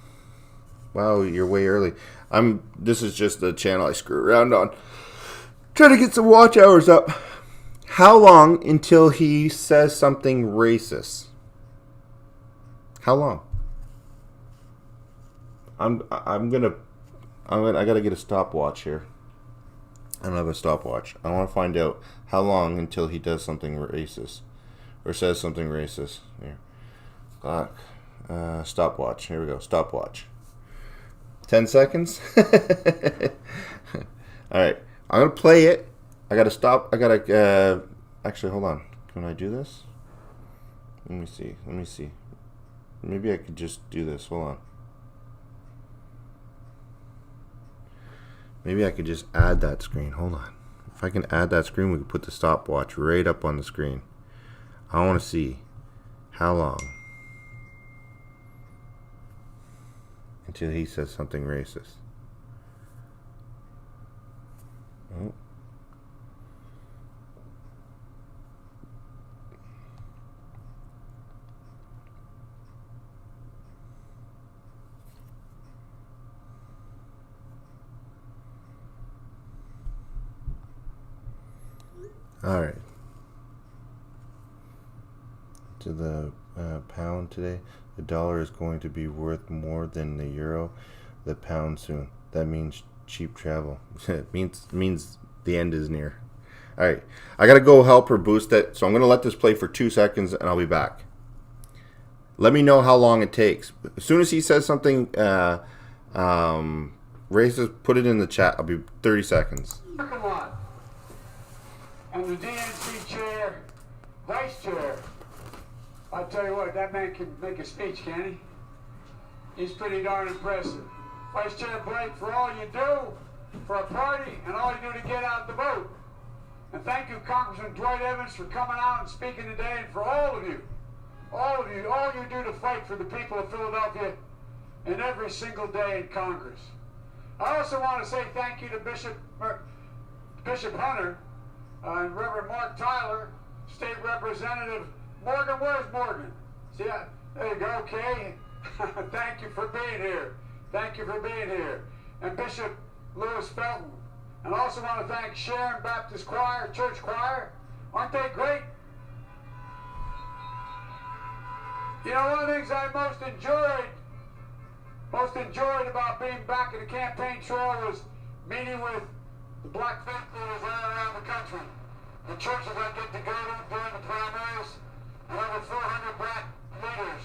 Wow, you're way early. This is just the channel I screw around on. Trying to get some watch hours up. How long until he says something racist? How long? I gotta get a stopwatch here. I don't have a stopwatch. I want to find out how long until he does something racist or says something racist. Here, clock, stopwatch. Here we go. Stopwatch. 10 seconds. All right, I'm gonna play it. I gotta stop. Actually, hold on. Can I do this? Let me see. Maybe I could just do this. Hold on. Maybe I could just add that screen. Hold on. If I can add that screen, we can put the stopwatch right up on the screen. I want to see how long until he says something racist. Oh. All right. To the pound today, the dollar is going to be worth more than the euro, the pound soon. That means cheap travel. It means the end is near. All right, I gotta go help her boost it, so I'm gonna let this play for 2 seconds, and I'll be back. Let me know how long it takes. As soon as he says something racist, put it in the chat. I'll be 30 seconds. And the DNC chair, vice chair, I'll tell you what, that man can make a speech, can he? He's pretty darn impressive. Vice Chair Blake, for all you do for a party and all you do to get out the vote. And thank you, Congressman Dwight Evans, for coming out and speaking today, and for all of you, all you do to fight for the people of Philadelphia and every single day in Congress. I also want to say thank you to Bishop Hunter, and Reverend Mark Tyler, State Representative Morgan. Where's Morgan? See, there you go, okay. Thank you for being here. And Bishop Lewis Felton. And I also want to thank Sharon Baptist Choir, Church Choir. Aren't they great? You know, one of the things I most enjoyed about being back in the campaign trail was meeting with the black faith leaders all around the country. The churches I get to go to during the primaries, and over 400 black leaders,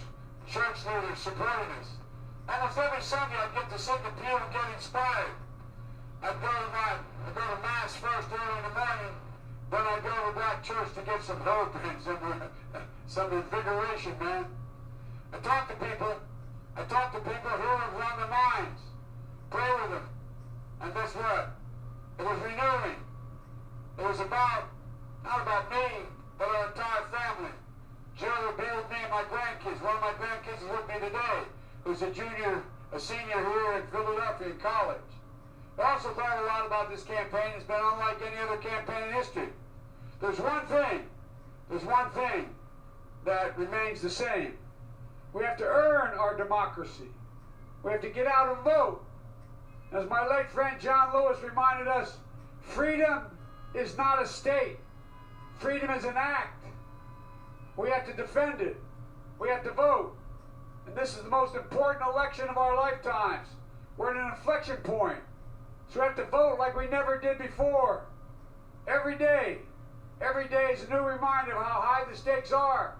church leaders supporting us. Almost every Sunday I get to sit in the pew and get inspired. I go to Mass first early in the morning, then I go to Black Church to get some hope and some invigoration, man. I talk to people who have run the mines, pray with them, and guess what? It was renewing. It was not about me, but our entire family. Jill will be with me and my grandkids. One of my grandkids is with me today, who's a senior here in Philadelphia in college. I also thought a lot about this campaign. It's been unlike any other campaign in history. There's one thing that remains the same. We have to earn our democracy. We have to get out and vote. As my late friend John Lewis reminded us, freedom is not a state. Freedom is an act. We have to defend it. We have to vote. And this is the most important election of our lifetimes. We're at an inflection point. So we have to vote like we never did before. Every day. Every day is a new reminder of how high the stakes are,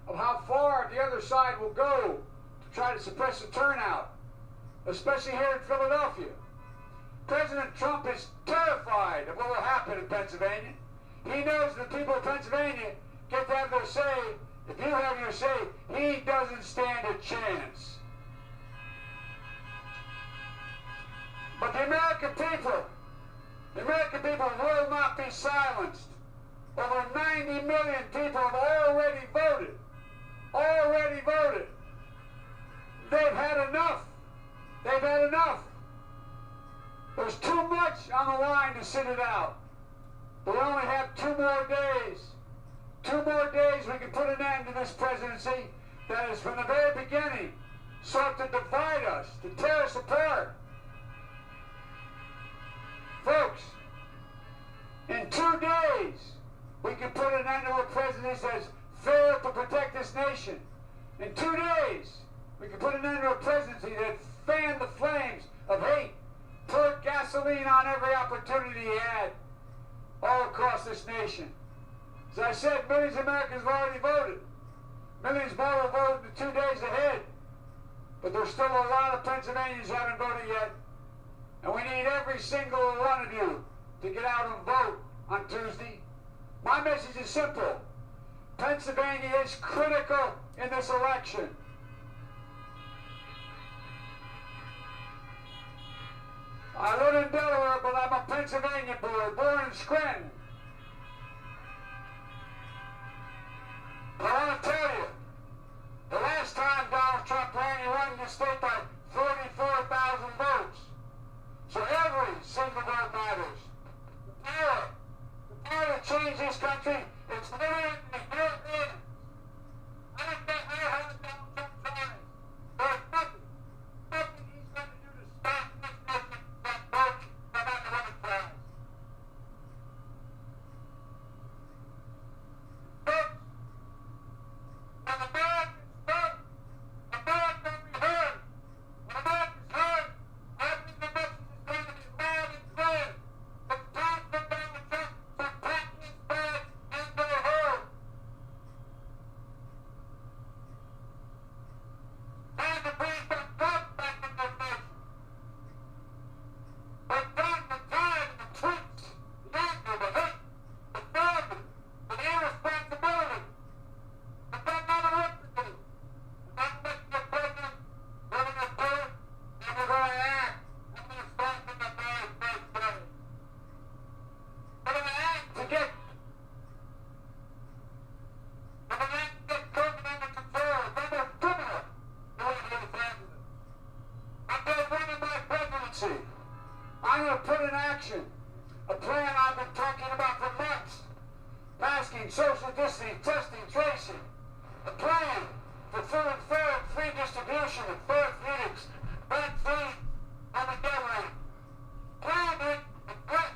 of how far the other side will go to try to suppress the turnout, especially here in Philadelphia. President Trump is terrified of what will happen in Pennsylvania. He knows the people of Pennsylvania get to have their say. If you have your say, he doesn't stand a chance. But the American people will not be silenced. Over 90 million people have already voted. Already voted. They've had enough. They've had enough. There's too much on the line to sit it out. We only have 2 more days. 2 more days we can put an end to this presidency that has from the very beginning sought to divide us, to tear us apart. Folks, in 2 days, we can put an end to a presidency that has failed to protect this nation. In 2 days, we can put an end to a presidency that fanned the flames of hate, poured gasoline on every opportunity he had all across this nation. As I said, millions of Americans have already voted. Millions more will vote in the 2 days ahead. But there's still a lot of Pennsylvanians who haven't voted yet. And we need every single one of you to get out and vote on Tuesday. My message is simple. Pennsylvania is critical in this election. I live in Delaware, but I'm a Pennsylvania boy, born in Scranton. But I want to tell you, the last time Donald Trump ran, he won the state by 44,000 votes. So every single vote matters. The power to change this country, it's literally in the hands. I don't think I have Donald Trump trying. There's nothing he's going to do to stop this nation from voting about the women's rights. Folks, when Americans vote, America will be heard. When America's heard, I think the message is going to be loud and clear. It's time for Donald Trump to pack his bags and go home. Time to bring some growth back in this nation. We're done with time the tweets, the anger, the hate, the failure, the irresponsibility. We've got another work to do. We're not making a president, we're going to do it, and we're going to act. I'm going to start from the very first day. We're going to act to get COVID under control. It's almost criminal the way he is handling it. I'm going to run in my presidency. I'm going to put in action a plan I've been talking about for months. Masking, social distancing, testing, tracing. A plan for full and fair and free distribution of therapeutics, vaccines, and the government. Plan to address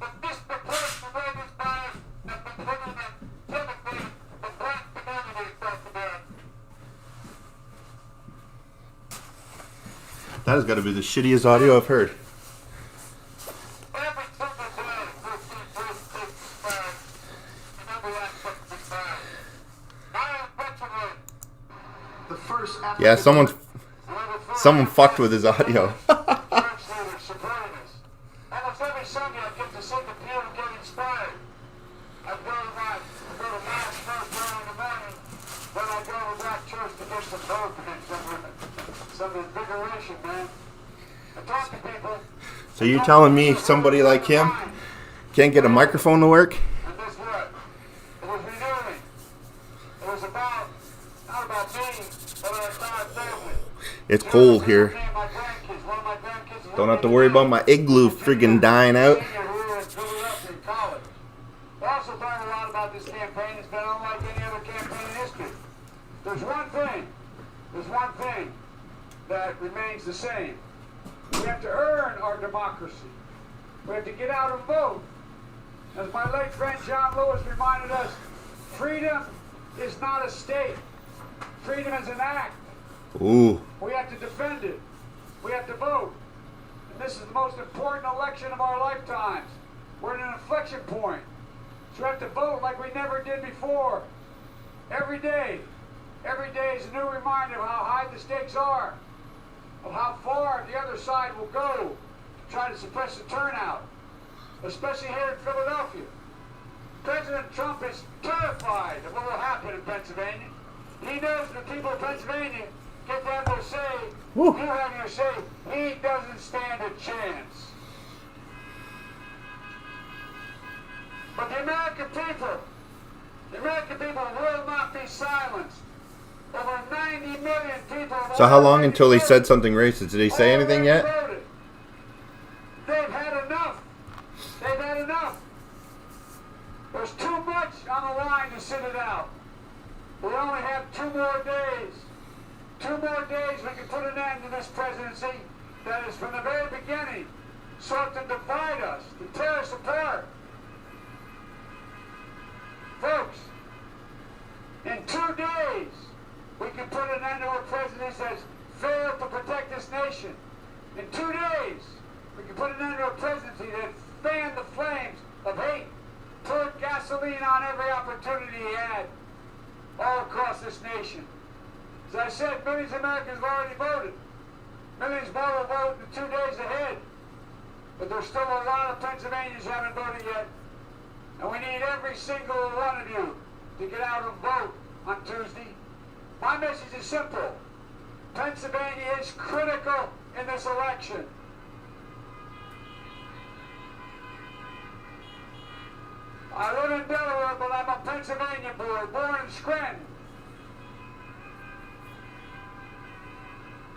the disproportionate rabies virus that's been bringing us devastating the black community across America. That has got to be the shittiest audio I've heard. Every single day, we see those things expired. Remember that fucking expired. Now, unfortunately, The first Yeah, African someone fucked with his audio. church leaders supporting us. Almost every Sunday I get to sit the pew and get inspired. I go to mass first thing in the morning, then I go to that church to get some hope and some invigoration, man. I talk to people. So you're telling me somebody like him can't get a microphone to work? And guess what? It was renewing. It was about, not about me, but about family. It's cold here. Me and my grandkids, one of my grandkids is Don't have to worry about my igloo friggin' dying out. senior who grew up in college. I also learned a lot about this campaign. It's been unlike any other campaign in history. There's one thing that remains the same. We have to earn our democracy. We have to get out and vote. As my late friend John Lewis reminded us, freedom is not a state. Freedom is an act. Ooh. We have to defend it. We have to vote. And this is the most important election of our lifetimes. We're at an inflection point. So we have to vote like we never did before. Every day. Every day is a new reminder of how high the stakes are, of how far the other side will go to try to suppress the turnout, especially here in Philadelphia. President Trump is terrified of what will happen in Pennsylvania. He knows the people of Pennsylvania get to have their say. You have your say. He doesn't stand a chance. But the American people will not be silenced. Over 90 million people. So how long until he said something racist? Did he say anything yet? Voted. They've had enough. They've had enough. There's too much on the line to sit it out. We only have 2 more days. 2 more days we can put an end to this presidency that has from the very beginning sought to divide us, to tear us apart. Folks, in 2 days, we can put an end to a presidency that's failed to protect this nation. In 2 days, we can put an end to a presidency that fanned the flames of hate, poured gasoline on every opportunity he had all across this nation. As I said, millions of Americans have already voted. Millions more will vote in the 2 days ahead. But there's still a lot of Pennsylvanians who haven't voted yet. And we need every single one of you to get out and vote on Tuesday. My message is simple. Pennsylvania is critical in this election. I live in Delaware, but I'm a Pennsylvania boy, born in Scranton.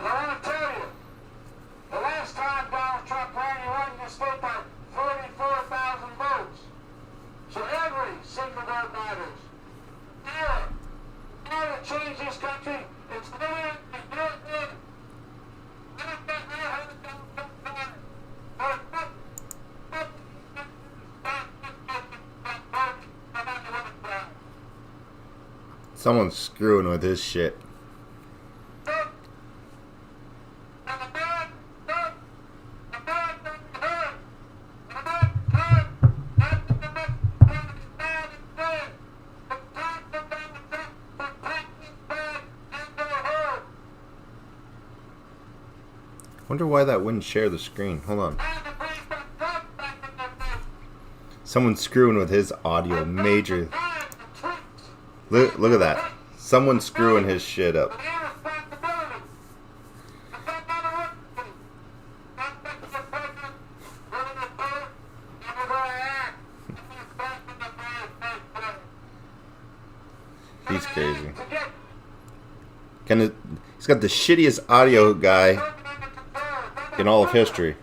I want to tell you, the last time Donald Trump ran, he won the state by 44,000 votes. So every single vote matters. Now to change this country, it's literally good. Someone's screwing with his shit. Wonder why that wouldn't share the screen. Hold on. Someone's screwing with his audio major. Look at that. Someone's screwing his shit up. He's crazy. He's got the shittiest audio guy in all of history.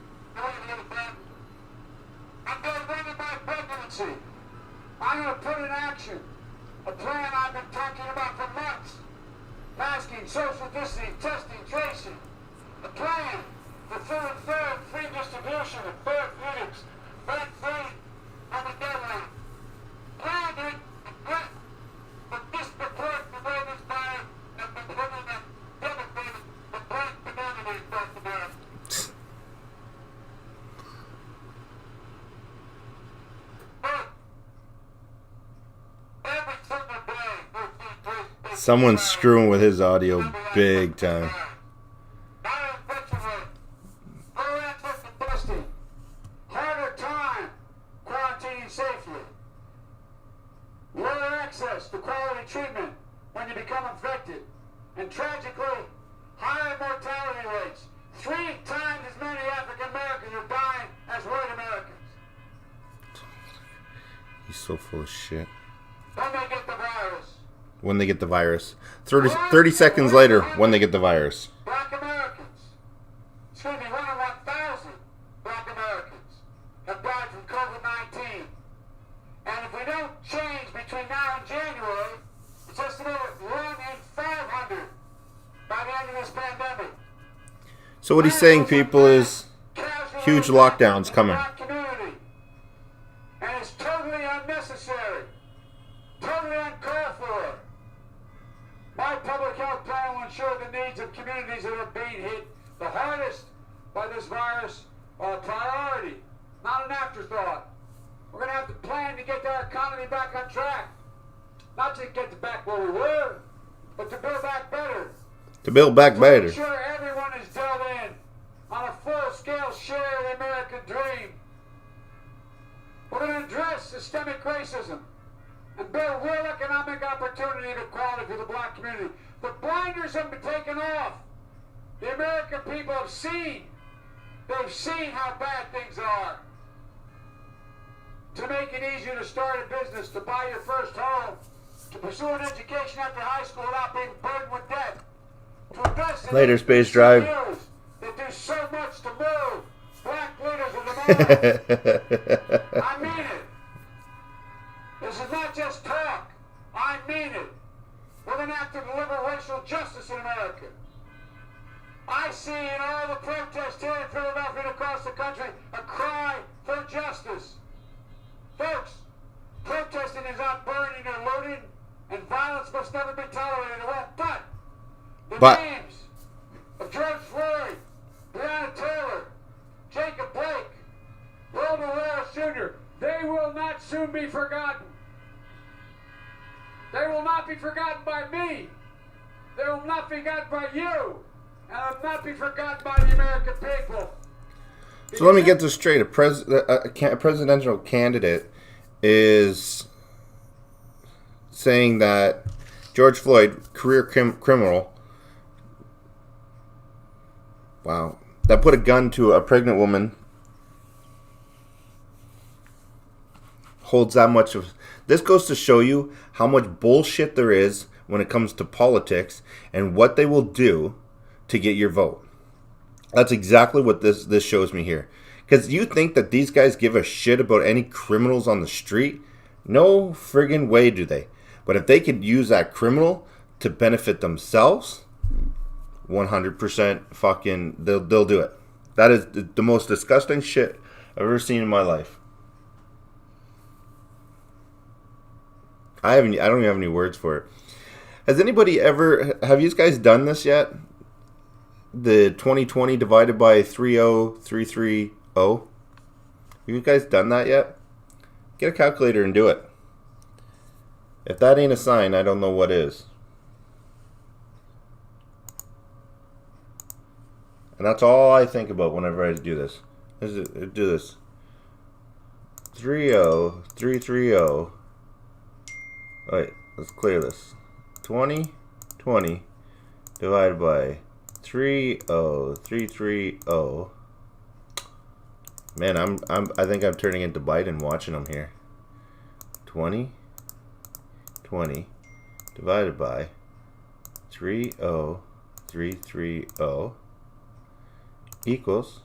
I'm going to put in action a plan I've been talking about for months. Masking, social distancing, testing, tracing. A plan for full and fair free distribution of therapeutics, rent-free on the deadline. Plan for disproportionate wages by and for putting a devastating the black community across America. Someone's screwing with his audio big time. Harder time quarantining safely. Lower access to quality treatment when you become infected. And tragically, higher mortality rates. 3 times as many African Americans are dying as white Americans. He's so full of shit. Then they get the virus. When they get the virus. 30 seconds later, when they get the virus. Black Americans, excuse me, 1 in 1,000 Black Americans have died from COVID-19. And if we don't change between now and January, it's estimated 1 in 500 by the end of this pandemic. So what he's saying, people, is huge lockdowns coming. And it's totally unnecessary, totally uncalled for. My public health plan will ensure the needs of communities that are being hit the hardest by this virus are a priority, not an afterthought. We're going to have to plan to get our economy back on track. Not to get back where we were, but to build back better. To build back better. To ensure everyone is dealt in on a full-scale share of the American dream. We're going to address systemic racism and build real economic opportunity and equality for the black community. The blinders have been taken off. The American people have seen. They've seen how bad things are. To make it easier to start a business, to buy your first home, to pursue an education after high school without being burdened with debt, to invest in Later, Space Drive. that do so much to move black leaders of tomorrow. I mean it. This is not just talk. I mean it. We're going to have to deliver racial justice in America. I see in all the protests here in Philadelphia and across the country a cry for justice. Folks, protesting is not burning or looting, and violence must never be tolerated. But the names of George Floyd, Breonna Taylor, Jacob Blake, Wilbur Wallace Jr., they will not soon be forgotten. They will not be forgotten by me. They will not be forgotten by you. And will not be forgotten by the American people. So let me get this straight. A presidential candidate is saying that George Floyd, career criminal, wow, that put a gun to a pregnant woman, holds that much of... This goes to show you how much bullshit there is when it comes to politics and what they will do to get your vote. That's exactly what this shows me here. Because you think that these guys give a shit about any criminals on the street? No friggin' way do they. But if they could use that criminal to benefit themselves, 100% fucking they'll do it. That is the most disgusting shit I've ever seen in my life. I don't even have any words for it. Has anybody ever... Have you guys done this yet? The 2020 divided by 30330. Have you guys done that yet? Get a calculator and do it. If that ain't a sign, I don't know what is. And that's all I think about whenever I do this. Do this. 30330. Wait, let's clear this. 2020 divided by 30330. Man, I think I'm turning into Biden watching them here. 2020 divided by 30330 equals,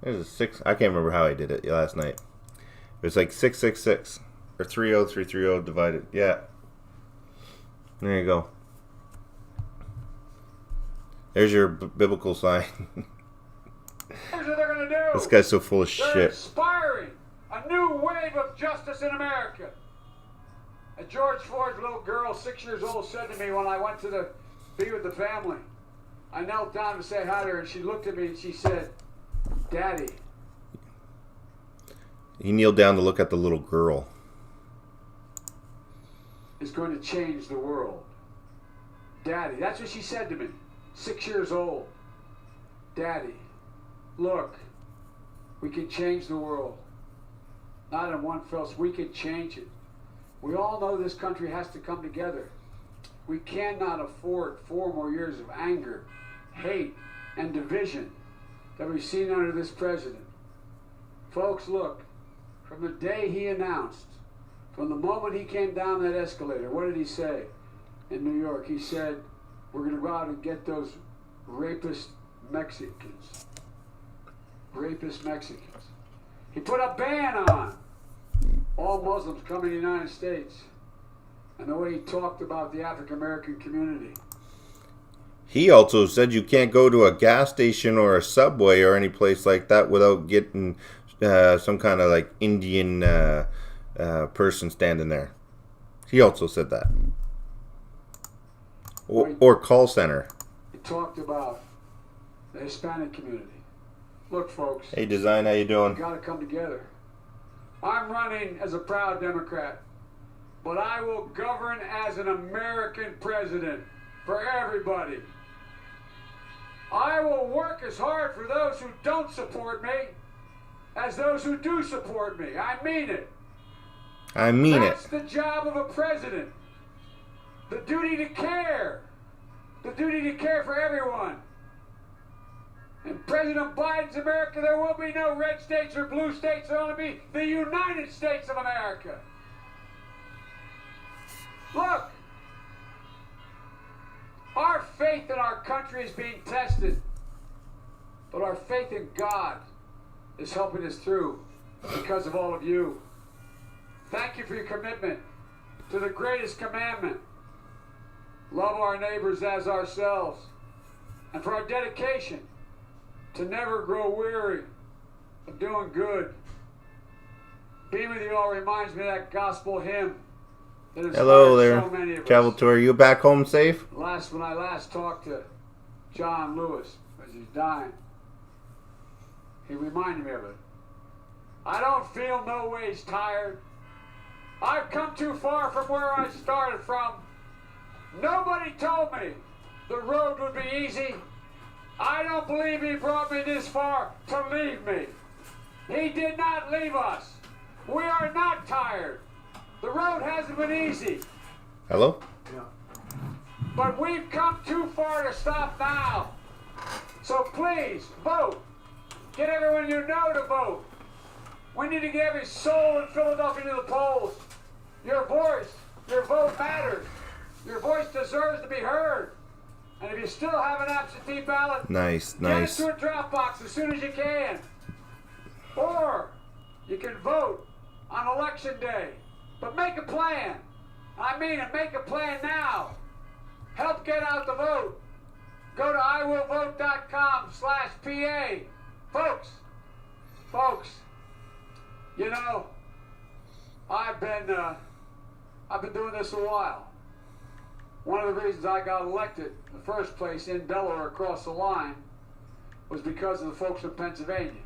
there's a 6. I can't remember how I did it last night. It was like 666 or 30330 divided. Yeah. There you go. There's your biblical sign. Here's what they're going to do. This guy's so full of They're shit. inspiring a new wave of justice in America. A George Floyd's little girl, 6 years old, said to me when I went to be with the family, I knelt down to say hi to her, and she looked at me and she said, "Daddy." He kneeled down to look at the little girl. Is going to change the world. Daddy, that's what she said to me. 6 years old. Daddy, look, we can change the world. Not in one fell swoop. We can change it. We all know this country has to come together. We cannot afford 4 more years of anger, hate, and division that we've seen under this president. Folks, look, from the day he announced, from the moment he came down that escalator, what did he say in New York? He said, we're going to go out and get those rapist Mexicans. Rapist Mexicans. He put a ban on all Muslims coming to the United States. And the way he talked about the African American community. He also said you can't go to a gas station or a Subway or any place like that without getting some kind of like Indian person standing there. He also said that. Or call center. He talked about the Hispanic community. Look, folks. Hey, Design, how you doing? We got to come together. I'm running as a proud Democrat, but I will govern as an American president for everybody. I will work as hard for those who don't support me as those who do support me. I mean it. I mean That's it. the job of a president. The duty to care. The duty to care for everyone. In President Biden's America, there will be no red states or blue states. There will only be the United States of America. Look, our faith in our country is being tested, but our faith in God is helping us through because of all of you. Thank you for your commitment to the greatest commandment. Love our neighbors as ourselves. And for our dedication to never grow weary of doing good. Being with you all reminds me of that gospel hymn that inspired Hello there, so many of Travel us. Tour. You back home safe? When I last talked to John Lewis as he's dying, he reminded me of it. I don't feel no ways tired. I've come too far from where I started from. Nobody told me the road would be easy. I don't believe he brought me this far to leave me. He did not leave us. We are not tired. The road hasn't been easy. Hello? Yeah. But we've come too far to stop now. So please, vote. Get everyone you know to vote. We need to get every soul in Philadelphia to the polls. Your voice, your vote matters. Your voice deserves to be heard. And if you still have an absentee ballot, Nice. get it to a drop box as soon as you can. Or you can vote on election day. But make a plan. I mean it, make a plan now. Help get out the vote. Go to iwillvote.com/PA. Folks, you know, I've been doing this a while. One of the reasons I got elected in the first place in Delaware across the line was because of the folks in Pennsylvania.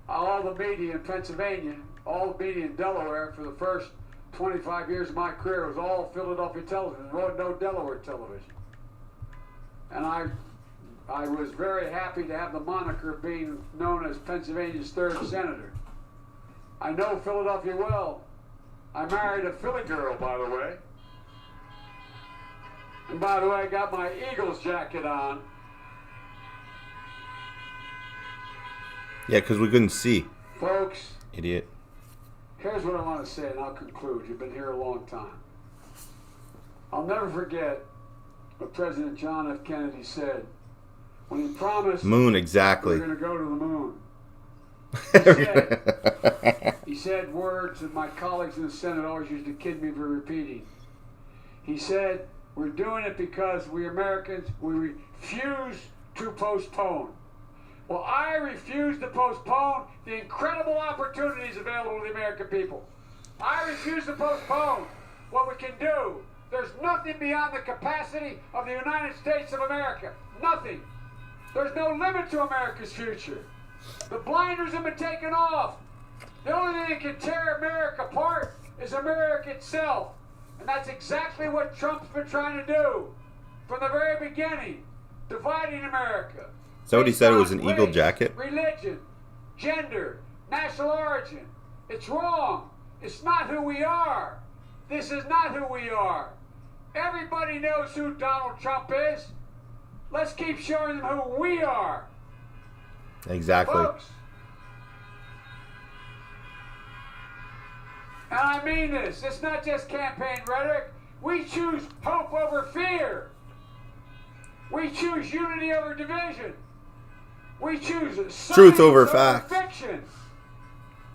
All the media in Pennsylvania, all the media in Delaware for the first 25 years of my career was all Philadelphia television. There was no Delaware television. And I was very happy to have the moniker of being known as Pennsylvania's 3rd senator. I know Philadelphia well. I married a Philly girl, by the way. And by the way, I got my Eagles jacket on. Yeah, because we couldn't see. Folks, Idiot. here's what I want to say, and I'll conclude. You've been here a long time. I'll never forget what President John F. Kennedy said when he promised Moon, we exactly. were going to go to the moon. He said words that my colleagues in the Senate always used to kid me for repeating. He said, we're doing it because we Americans, we refuse to postpone. Well, I refuse to postpone the incredible opportunities available to the American people. I refuse to postpone what we can do. There's nothing beyond the capacity of the United States of America. Nothing. There's no limit to America's future. The blinders have been taken off. The only thing that can tear America apart is America itself. And that's exactly what Trump's been trying to do. from the very beginning, dividing America. Is that what he based said? It was on an eagle race, jacket? Religion, gender, national origin. It's wrong. It's not who we are. This is not who we are. Everybody knows who Donald Trump is. Let's keep showing them who we are. Exactly. Folks. And I mean this. It's not just campaign rhetoric. We choose hope over fear. We choose unity over division. We choose Truth over science facts. fiction.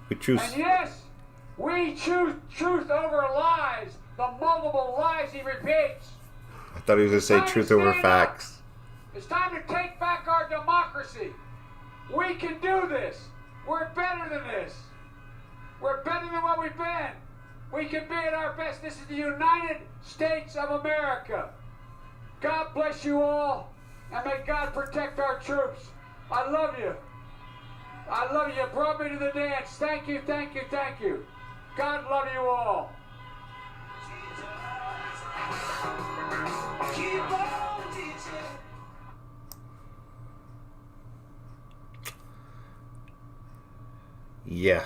We choose. And yes, we choose truth over lies. The multiple lies he repeats. I thought he was going to say Time to truth over stand facts. up. It's time to take back our democracy. We can do this. We're better than this. We're better than what we've been. We can be at our best. This is the United States of America. God bless you all, and may God protect our troops. I love you. I love you. You brought me to the dance. Thank you, thank you, thank you. God love you all. Yeah.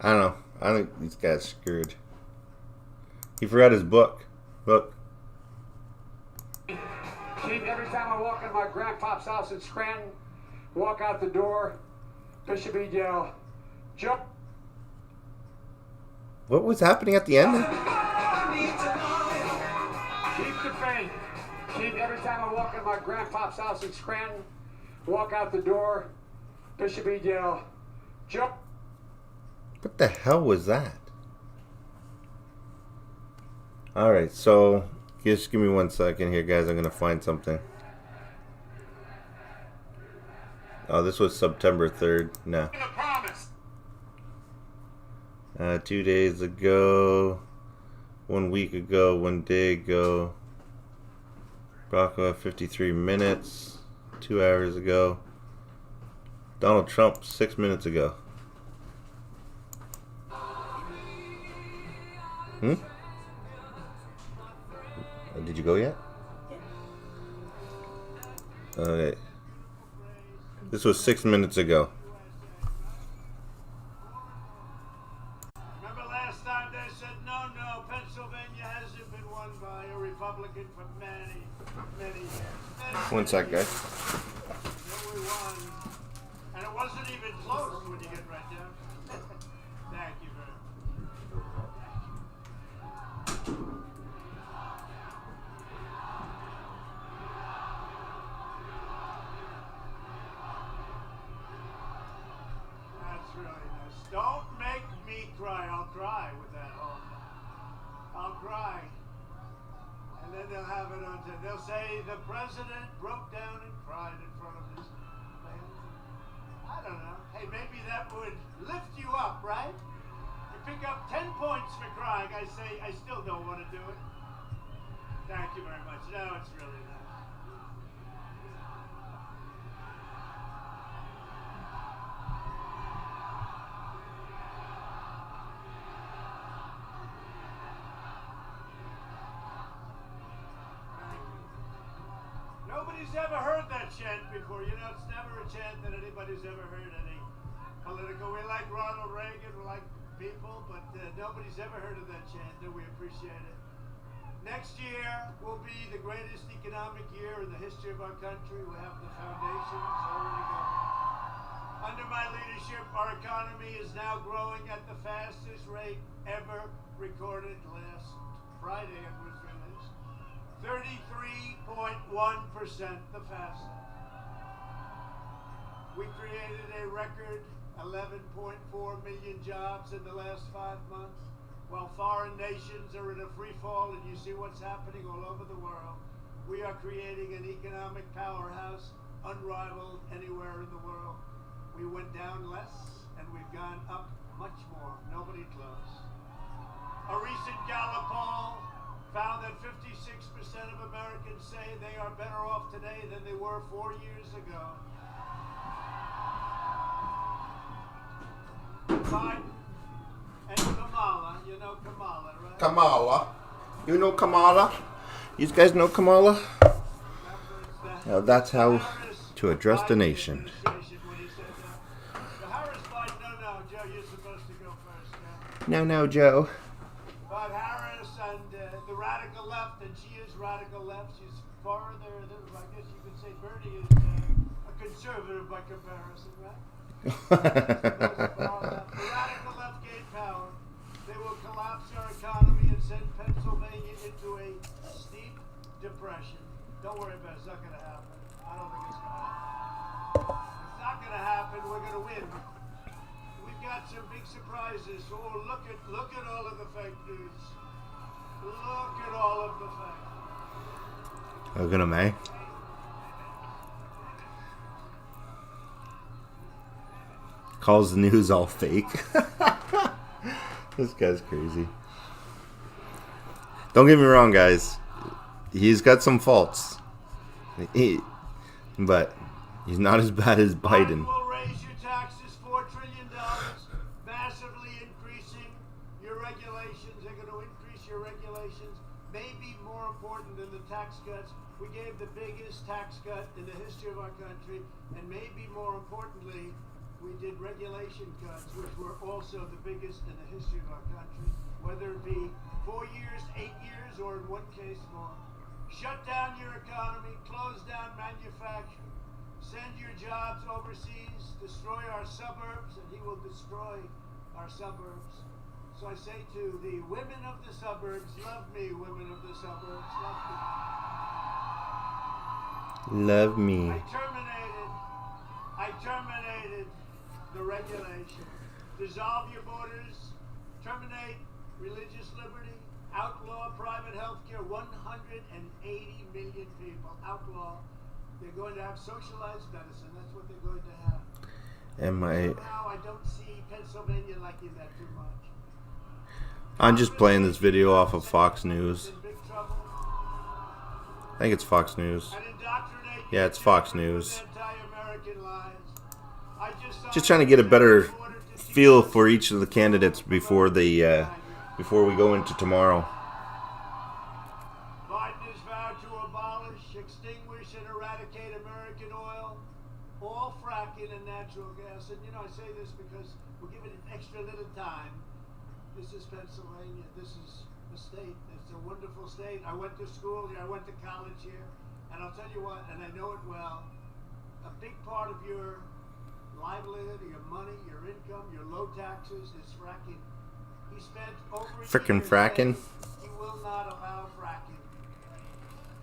I don't know. I think these guys screwed. He forgot his book. Look. Chief, every time I walk in my grandpa's house in Scranton, walk out the door, Bishop he'd yell, "Jump!" What was happening at the end? Keep the faith. Chief, every time I walk in my grandpa's house in Scranton, walk out the door, Bishop he'd yell, "Jump!" What the hell was that? Alright, so just give me 1 second here, guys. I'm going to find something. Oh, this was September 3rd. No. 2 days ago. 1 week ago. 1 day ago. Barack Obama 53 minutes. 2 hours ago. Donald Trump 6 minutes ago. Did you go yet? Yeah. Okay. This was 6 minutes ago. Remember last time they said, no, Pennsylvania hasn't been won by a Republican for many, many years. 1 sec, guys. Then we won. And it wasn't even close when you get right down. Thank you very much. That's really nice. Don't make me cry. I'll cry with that whole thing. I'll cry. And then they'll have it on tape. They'll say the president broke down and cried in front of his fans. I don't know. Hey, maybe that would lift you up, right? You pick up 10 points for crying. I say, I still don't want to do it. Thank you very much. No, it's really nice. Nobody's ever heard that chant before. You know, it's never a chant that anybody's ever heard any political. We like Ronald Reagan, we like people, but nobody's ever heard of that chant, and we appreciate it. Next year will be the greatest economic year in the history of our country. We have the foundations already going. Under my leadership, our economy is now growing at the fastest rate ever recorded last Friday. It was released. 33.1%, the fastest. We created a record 11.4 million jobs in the last 5 months, while foreign nations are in a free fall, and you see what's happening all over the world. We are creating an economic powerhouse unrivaled anywhere in the world. We went down less, and we've gone up much more. Nobody close. A recent Gallup poll found that 56% of Americans say they are better off today than they were 4 years ago. Biden and Kamala. You know Kamala, right? Kamala. You know Kamala? You guys know Kamala? Now that's how to address the nation. No, Joe. But Harris and the radical left, and she is radical left. She's farther, I guess you could say Bernie is a conservative by comparison, right? The radical left gain power. They will collapse our economy and send Pennsylvania into a steep depression. Don't worry about it. It's not going to happen. I don't think it's going to happen. It's not going to happen. We're going to win. We've got some big surprises. Oh, look at all of the fake news. Look at all of the fake. Look at him, eh? Calls the news all fake. This guy's crazy. Don't get me wrong, guys. He's got some faults. But he's not as bad as Biden. Will raise your taxes $4 trillion, massively increasing your regulations. They're going to increase your regulations. Maybe more important than the tax cuts. We gave the biggest tax cut in the history of our country, and maybe more importantly, we did regulation cuts, which were also the biggest in the history of our country, whether it be 4 years, 8 years, or in one case more. Shut down your economy, close down manufacturing, send your jobs overseas, destroy our suburbs, and he will destroy our suburbs. So I say to the women of the suburbs, love me, women of the suburbs, love me. Love me. I terminated the regulation. Dissolve your borders, terminate religious liberty, outlaw private health care. 180 million people outlaw. They're going to have socialized medicine. That's what they're going to have. Somehow I don't see Pennsylvania liking that too much. I'm just playing this video off of Fox News. I think it's Fox News. Yeah, it's Fox News. Just trying to get a better feel for each of the candidates before we go into tomorrow. Biden has vowed to abolish, extinguish, and eradicate American oil, all fracking and natural gas. And you know, I say this because we're giving it extra little time. This is Pennsylvania. This is a state. It's a wonderful state. I went to school here. I went to college here. And I'll tell you what, and I know it well, a big part of your livelihood, your money, your income, your low taxes is fracking. He spent over Frickin' fracking. He will not allow fracking.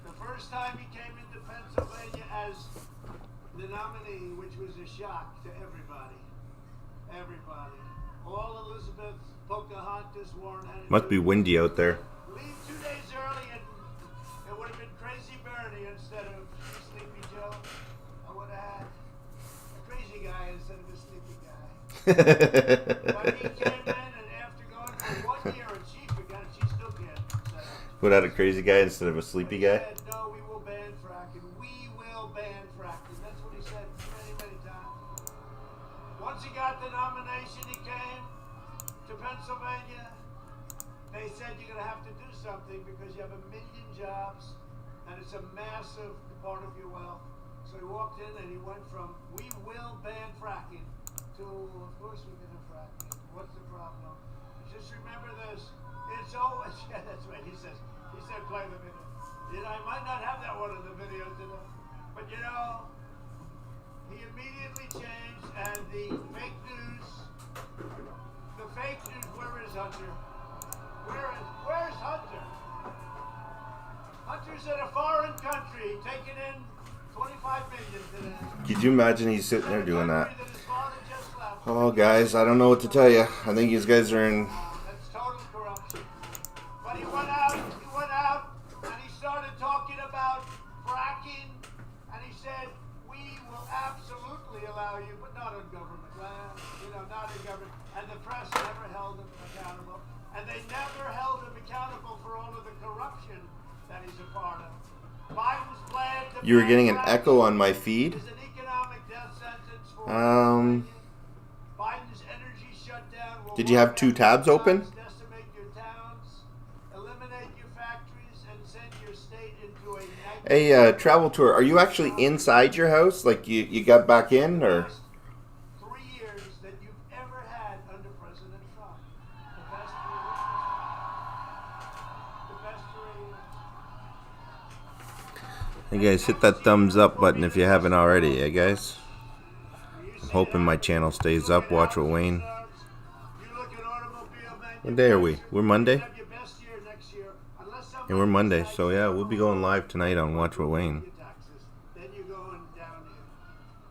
The first time he came into Pennsylvania as the nominee, which was a shock to everybody. Everybody. All Elizabeth, Pocahontas, Warren Hennessy. Must be windy out there. Leave 2 days early and it would have been Crazy Bernie instead of Sleepy Joe. I would have had a crazy guy instead of a sleepy guy. But he came in and after going for 1 year and she forgot it, she still can't say it. Put out a crazy guy instead of a sleepy guy? He said, no, we will ban fracking. We will ban fracking. That's what he said many, many times. Once he got the nomination, he came to Pennsylvania. They said you're going to have to do something because you have 1 million jobs and it's a massive part of your wealth. So he walked in and he went from, we will ban fracking, to, of course we're going to fracking. What's the problem? Just remember this. It's always, yeah, that's right. He said, play the video. You know, I might not have that one in the video today. But you know, he immediately changed and the fake news, where is Hunter? Where's Hunter? Hunter's in a foreign country, taking in 25 million today. Could you imagine he's sitting there doing that? Oh, guys, I don't know what to tell you. I think these guys are in... That's total corruption. But he went out, and he started talking about fracking, and he said, we will absolutely allow you, but not on government land, you know, not in government. And the press never held him accountable. And they never held him accountable for all of the corruption that he's a part of. Biden's plan to You were getting an echo on my feed? is an economic death sentence for Biden's energy shutdown. down will Did you have wipe 2 out tabs your open? jobs, decimate your towns, eliminate your factories, and send your state into a Hey, travel tour. Are you actually inside your house? Like you got back in, or? best 3 years that you've ever had under President Trump. The best 3 years. The best 3 years. Hey guys, hit that thumbs up button if you haven't already, eh guys? I'm hoping my channel stays up. Watch with Wayne. What day are we? We're Monday? Yeah, we're Monday, so yeah, we'll be going live tonight on Watch with Wayne. Then you're going downhill.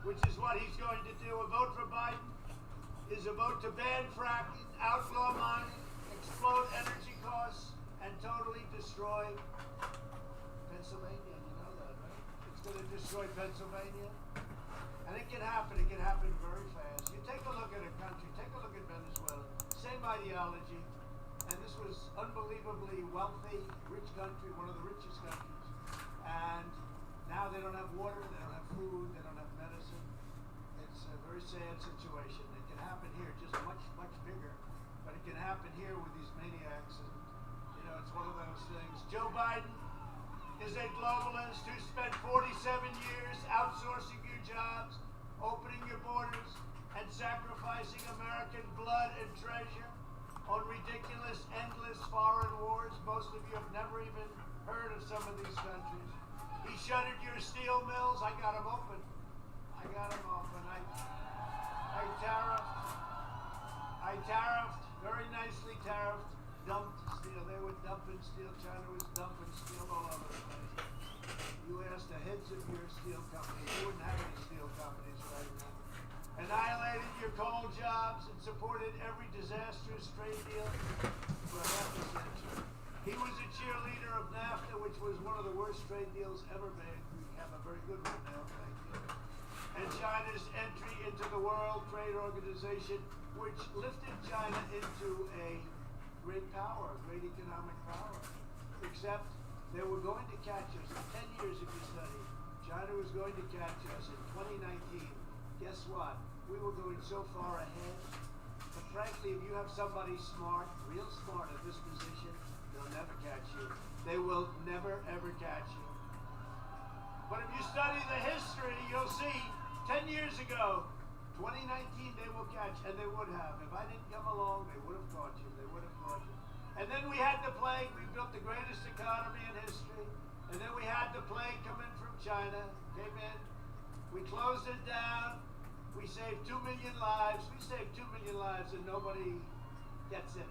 Which is what he's going to do. A vote for Biden is a vote to ban fracking, outlaw mining, explode energy costs, and totally destroy Pennsylvania. You know that, right? It's going to destroy Pennsylvania. And it can happen. It can happen very fast. You take a look at a country. Take a look at Venezuela. Same ideology. And this was unbelievably wealthy, rich country, one of the richest countries. And now they don't have water, they don't have food, they don't have medicine. It's a very sad situation. It can happen here, just much, much bigger. But it can happen here with these maniacs. And, you know, it's one of those things. Joe Biden is a globalist who spent 47 years outsourcing your jobs, opening your borders, and sacrificing American blood and treasure on ridiculous, endless foreign wars. Most of you have never even heard of some of these countries. He shuttered your steel mills. I got them open. I tariffed, very nicely tariffed, dumped steel. They were dumping steel. China was dumping steel all over the place. You asked the heads of your steel companies. You wouldn't have any steel companies right now. Annihilated your coal jobs and supported every disastrous trade deal for half a century. He was a cheerleader of NAFTA, which was one of the worst trade deals ever made. We have a very good one now, thank you. And China's entry into the World Trade Organization, which lifted China into a great power, a great economic power. Except they were going to catch us in 10 years if you study. China was going to catch us in 2019. Guess what? We were going so far ahead. But frankly, if you have somebody smart, real smart at this position, they'll never catch you. They will never, ever catch you. But if you study the history, you'll see 10 years ago, 2019, they will catch, and they would have. If I didn't come along, they would have caught you. They would have caught you. And then we had the plague. We built the greatest economy in history. And then we had the plague come in from China. Came in. We closed it down. We saved 2 million lives. We saved 2 million lives and nobody gets it.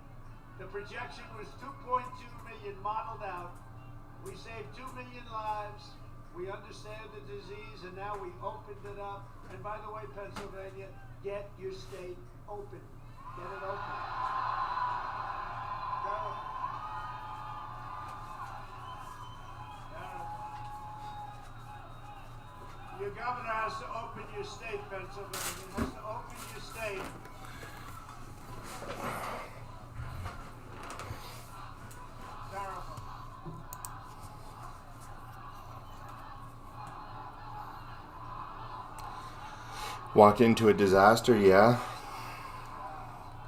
The projection was 2.2 million modeled out. We saved 2 million lives. We understand the disease and now we opened it up. And by the way, Pennsylvania, get your state open. Get it open. Go. Your governor has to open your state, Pennsylvania. He has to open your state. Terrible. Walked into a disaster, yeah.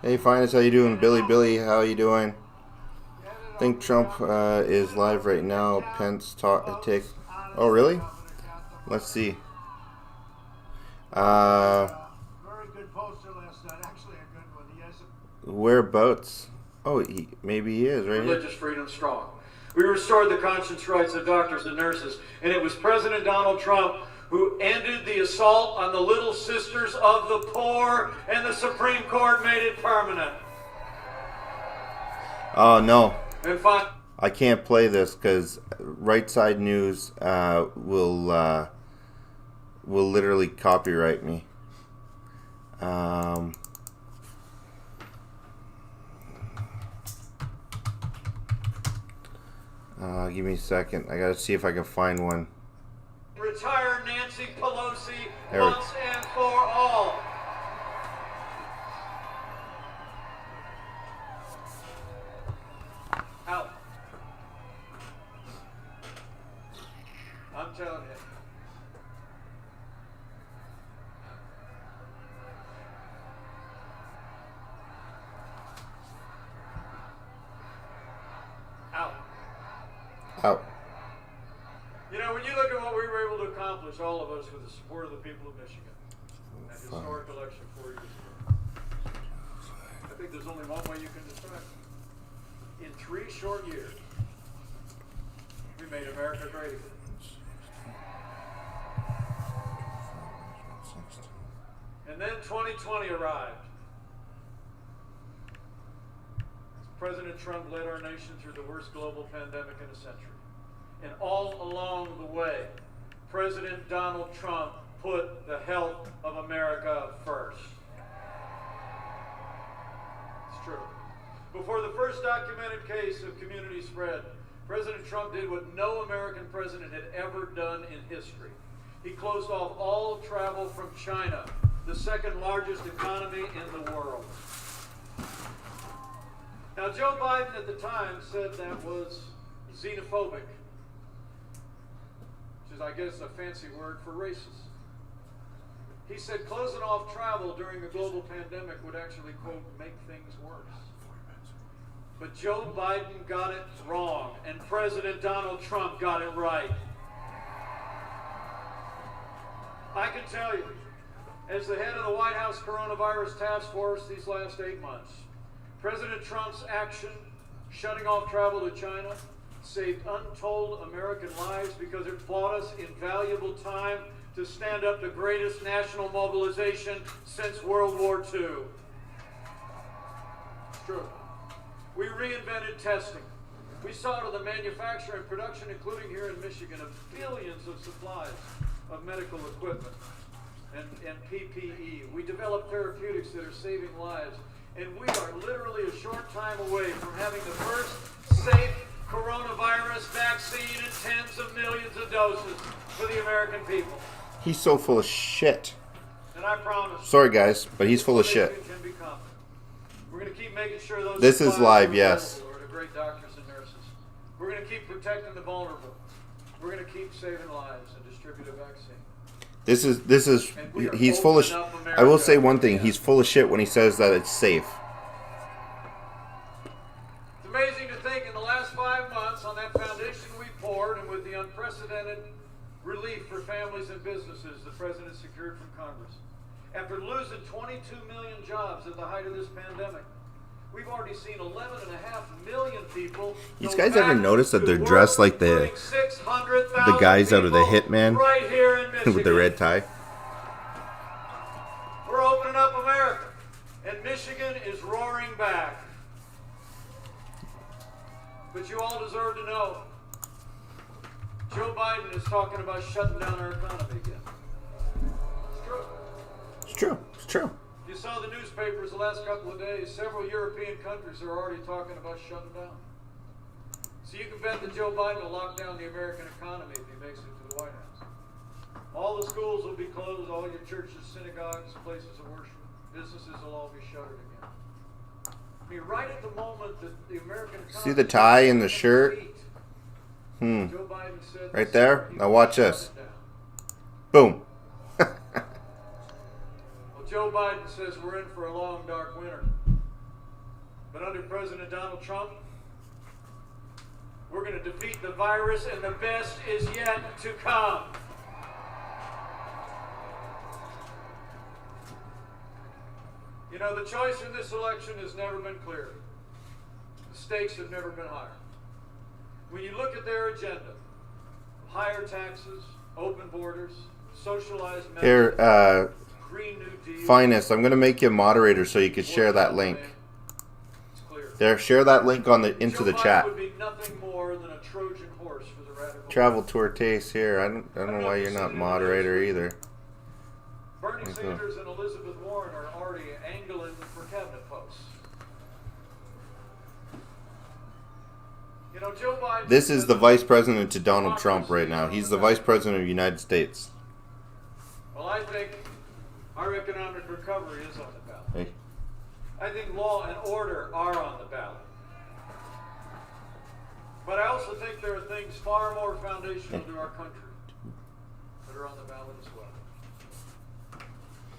Hey, Finest, how you doing? Billy, how you doing? I think Trump is live right now. Pence take. Oh, really? Let's see. Very good poster last night. Actually, a good one. He has a Whereabouts? Oh, maybe he is, right? Religious freedom strong. We restored the conscience rights of doctors and nurses, and it was President Donald Trump who ended the assault on the little sisters of the poor, and the Supreme Court made it permanent. Oh, no. And finally, I can't play this because Right Side News will literally copyright me. Give me a second. I gotta see if I can find one. retire Nancy Pelosi There we- once and for all. Out. I'm telling you. accomplish, all of us, with the support of the people of Michigan. That historic election 4 years ago. I think there's only one way you can describe it. In 3 short years, we made America great again. And then 2020 arrived. President Trump led our nation through the worst global pandemic in a century. And all along the way, President Donald Trump put the health of America first. It's true. Before the first documented case of community spread, President Trump did what no American president had ever done in history. He closed off all travel from China, the second largest economy in the world. Now, Joe Biden at the time said that was xenophobic, which is, I guess, a fancy word for racist. He said closing off travel during the global pandemic would actually, quote, make things worse. But Joe Biden got it wrong, and President Donald Trump got it right. I can tell you, as the head of the White House Coronavirus Task Force these last 8 months, President Trump's action, shutting off travel to China, saved untold American lives because it bought us invaluable time to stand up the greatest national mobilization since World War II. It's true. We reinvented testing. We saw to the manufacture and production, including here in Michigan, of billions of supplies of medical equipment and PPE. We developed therapeutics that are saving lives. And we are literally a short time away from having the first safe coronavirus vaccine in tens of millions of doses for the American people. He's so full of shit. And I promise. Sorry, guys, but he's full of shit. Can be confident. We're going to keep making sure those. This is live, yes. Are the great doctors and nurses. We're going to keep protecting the vulnerable. We're going to keep saving lives and distribute a vaccine. This is, he's full of shit. I will say one thing, he's full of shit when he says that it's safe. It's amazing to think in the last 5 months on that foundation we poured and with the unprecedented relief for families and businesses the President secured from Congress. After losing 22 million jobs at the height of this pandemic, we've already seen 11.5 million people. You guys ever notice that they're dressed like the guys out of the Hitman right here in with the red tie? We're opening up America, and Michigan is roaring back. But you all deserve to know, Joe Biden is talking about shutting down our economy again. It's true. It's true. It's true. You saw the newspapers the last couple of days. Several European countries are already talking about shutting down. So you can bet that Joe Biden will lock down the American economy if he makes it to the White House. All the schools will be closed, all your churches, synagogues, places of worship, businesses will all be shuttered again. I mean, right at the moment that the American economy... See the tie and the shirt? Joe Biden said right there? Now watch this. Boom. Joe Biden says we're in for a long, dark winter. But under President Donald Trump, we're going to defeat the virus, and the best is yet to come. You know, the choice in this election has never been clearer. The stakes have never been higher. When you look at their agenda, higher taxes, open borders, socialized medicine, Green New Deal. Finest, I'm going to make you a moderator so you can share that link. There, share that link into the chat. Would be nothing more than a Trojan horse for the radical Travel tour taste here. I don't know why you're not moderator either. Bernie Sanders and Elizabeth Warren are already angling for cabinet posts. You know, Joe Biden. This is the vice president to Donald Trump right now. He's the vice president of the United States. Well, I think our economic recovery is on the ballot. Hey. I think law and order are on the ballot. But I also think there are things far more foundational to our country that are on the ballot as well.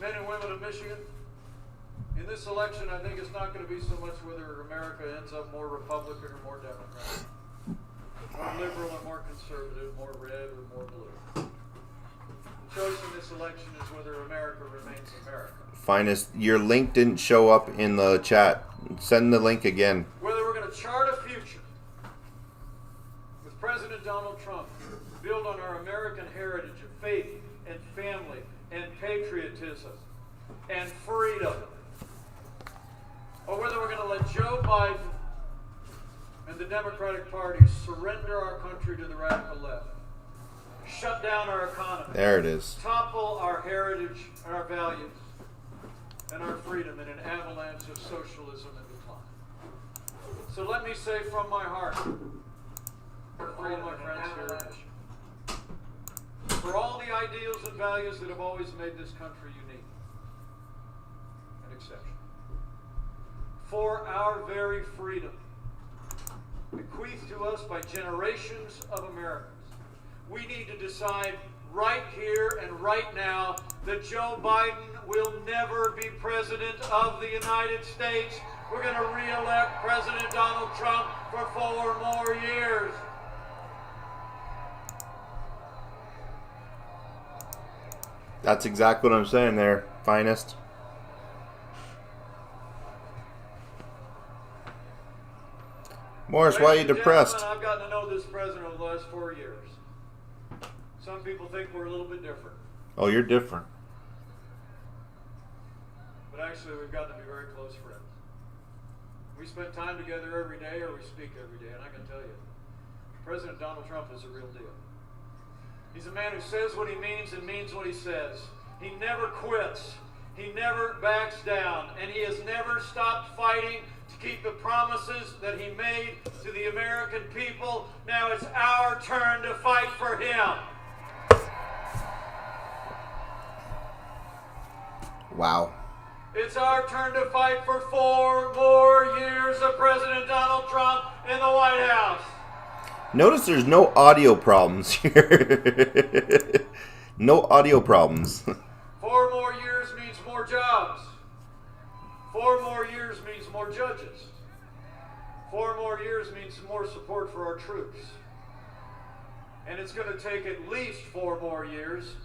Men and women of Michigan, in this election, I think it's not going to be so much whether America ends up more Republican or more Democrat, more liberal or more conservative, more red or more blue. The choice in this election is whether America remains America. Finest, your link didn't show up in the chat. Send the link again. Whether we're going to chart a future with President Donald Trump, build on our American heritage of faith and family and patriotism and freedom, or whether we're going to let Joe Biden and the Democratic Party surrender our country to the radical left, shut down our economy, There it is. topple our heritage and our values and our freedom in an avalanche of socialism and decline. So let me say from my heart, for all my friends here in Michigan, for all the ideals and values that have always made this country unique and exceptional, for our very freedom, bequeathed to us by generations of Americans, we need to decide right here and right now that Joe Biden will never be president of the United States. We're going to re-elect President Donald Trump for 4 more years. That's exactly what I'm saying there, Finest. Morris, why are you Ladies and depressed? gentlemen, I've gotten to know this president over the last 4 years. Some people think we're a little bit different, Oh, you're different. but actually we've gotten to be very close friends. We spend time together every day, or we speak every day, and I can tell you, President Donald Trump is a real deal. He's a man who says what he means and means what he says. He never quits. He never backs down, and he has never stopped fighting to keep the promises that he made to the American people. Now it's our turn to fight for him. Wow. It's our turn to fight for 4 more years of President Donald Trump in the White House. Notice there's no audio problems here. No audio problems. 4 more years means more jobs. 4 more years means more judges. 4 more years means more support for our troops. And it's going to take at least 4 more years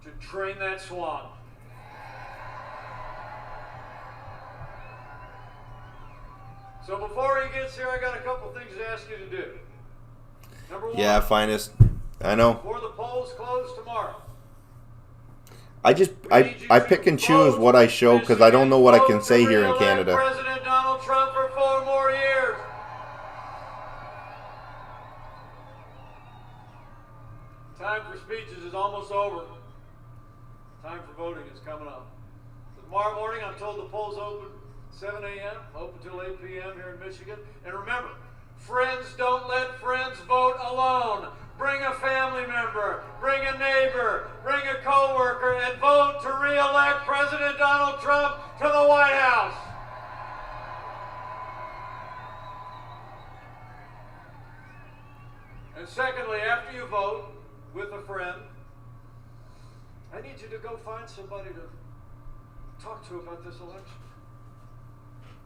to train that swan. So before he gets here, I got a couple things to ask you to do. Number 1. Yeah, Finest. I know. Before the polls close tomorrow, I pick and choose what I show because I don't know what I can say here in Canada. President Donald Trump for 4 more years. Time for speeches is almost over. Time for voting is coming up. So tomorrow morning, I'm told the polls open 7 a.m., open till 8 p.m. here in Michigan. And remember, friends don't let friends vote alone. Bring a family member, bring a neighbor, bring a coworker, and vote to re-elect President Donald Trump to the White House. And secondly, after you vote with a friend, I need you to go find somebody to talk to about this election.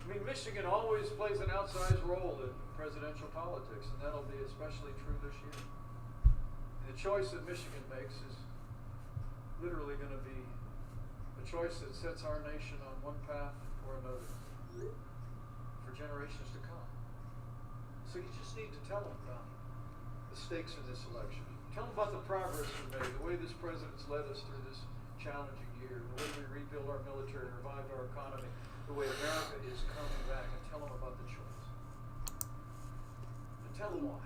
I mean, Michigan always plays an outsized role in presidential politics, and that'll be especially true this year. And the choice that Michigan makes is literally going to be a choice that sets our nation on one path or another for generations to come. So you just need to tell them about the stakes in this election. Tell them about the progress we made, the way this president's led us through this challenging year, the way we rebuilt our military and revived our economy, the way America is coming back, and tell them about the choice. And tell them why.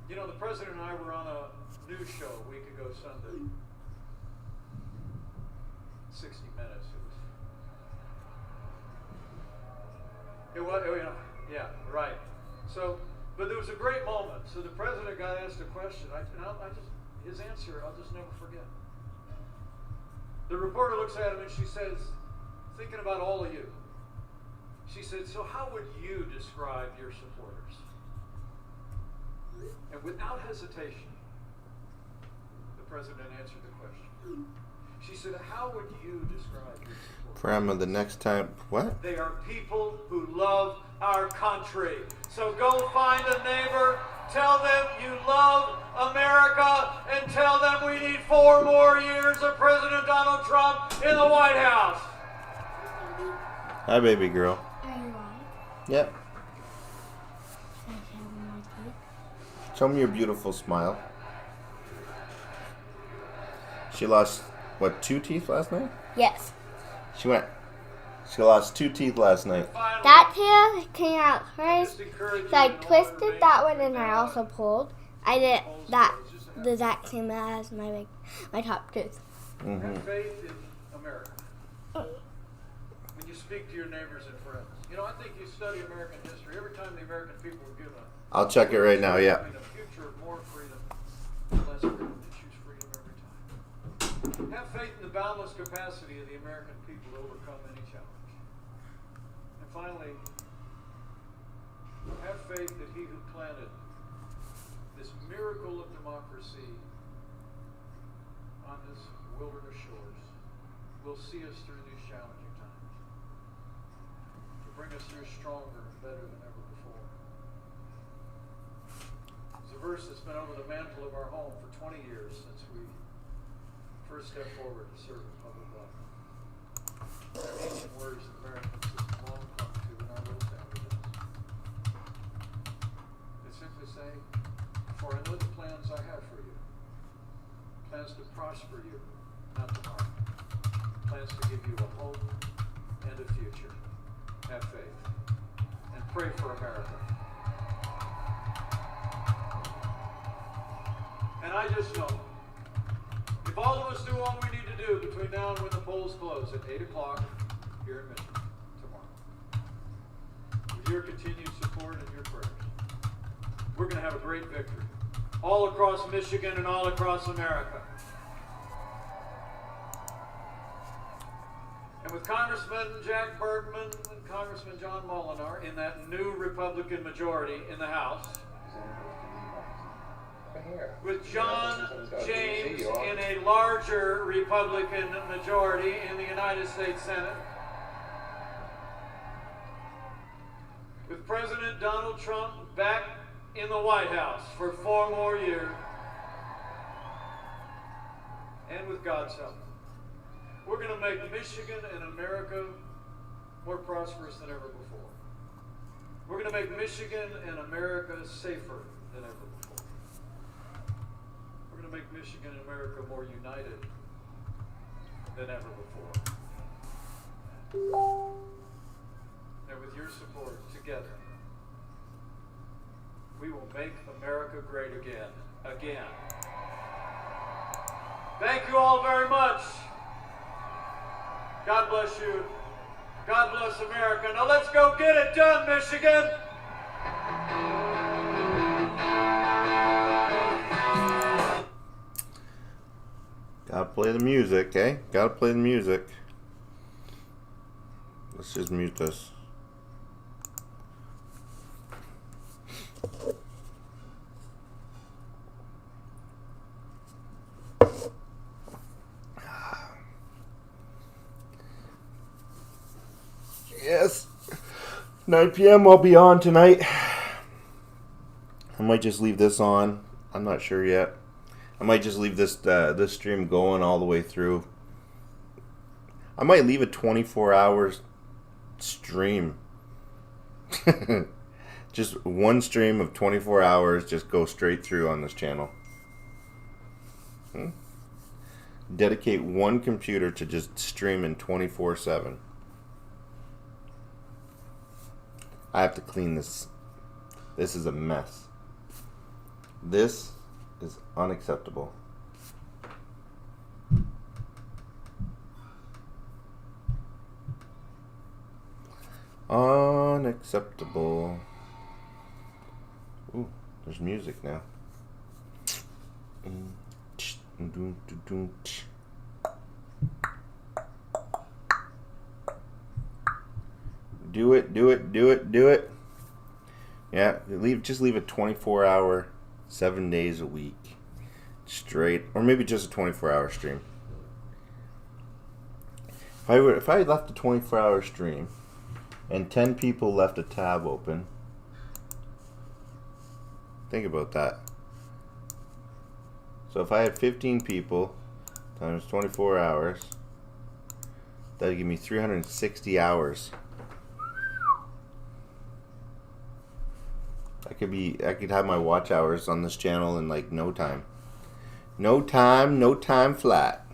You know, the president and I were on a news show a week ago Sunday. 60 Minutes. It was, you know, yeah, right. So, but there was a great moment. So the president got asked a question, his answer, I'll just never forget. The reporter looks at him and she says, thinking about all of you, she said, so how would you describe your supporters? And without hesitation, the president answered the question. She said, how would you describe your supporters? Grandma, the next time, what? They are people who love our country. So go find a neighbor, Tell them you love America, and tell them we need 4 more years of President Donald Trump in the White House. Hi, baby girl. Are you on? Yep. Show me your beautiful smile. She lost, what, 2 teeth last night? Yes. She lost 2 teeth last night. That tail came out first, so I twisted that one and I also pulled. I did that the exact same as my top tooth. Have faith in America. When you speak to your neighbors and friends. You know, I think you study American history. Every time the American people were given I'll check it right now, yeah. a future of more freedom, less freedom, they choose freedom every time. Have faith in the boundless capacity of the American people to overcome any challenge. And finally, have faith that he who planted this miracle of democracy on his wilderness shores will see us through these challenging times, to bring us through stronger and better than ever before. It's a verse that's been over the mantle of our home for 20 years since we first stepped forward to serve in public life. Ancient words that Americans have long clung to in our little sandwiches. They simply say, "For I know the plans I have for you, plans to prosper you, not to harm you, plans to give you a hope and a future. Have faith and pray for America." And I just know, if all of us do all we need to do between now and when the polls close at 8 o'clock here in Michigan tomorrow, with your continued support and your prayers, we're going to have a great victory all across Michigan and all across America. And with Congressman Jack Bergman and Congressman John Molinar in that new Republican majority in the House, with John James in a larger Republican majority in the United States Senate, with President Donald Trump back in the White House for 4 more years, and with God's help, we're going to make Michigan and America more prosperous than ever before. We're going to make Michigan and America safer than ever before. We're going to make Michigan and America more united than ever before. And with your support, together, we will make America great again. Again. Thank you all very much. God bless you. God bless America. Now let's go get it done, Michigan. Gotta play the music, eh? Gotta play the music. Let's just mute this. Yes. 9 p.m. I'll be on tonight. I might just leave this on. I'm not sure yet. I might just leave this this stream going all the way through. I might leave a 24-hour stream. Just one stream of 24 hours, just go straight through on this channel. Dedicate one computer to just streaming 24/7. I have to clean this. This is a mess. This is unacceptable. Unacceptable. Ooh, there's music now. Do it, do it, do it, do it. Yeah, just leave a 24-hour, 7 days a week, straight, or maybe just a 24-hour stream. If I left a 24-hour stream, and 10 people left a tab open, Think about that. So if I had 15 people times 24 hours, that would give me 360 hours. I could have my watch hours on this channel in like no time. No time flat.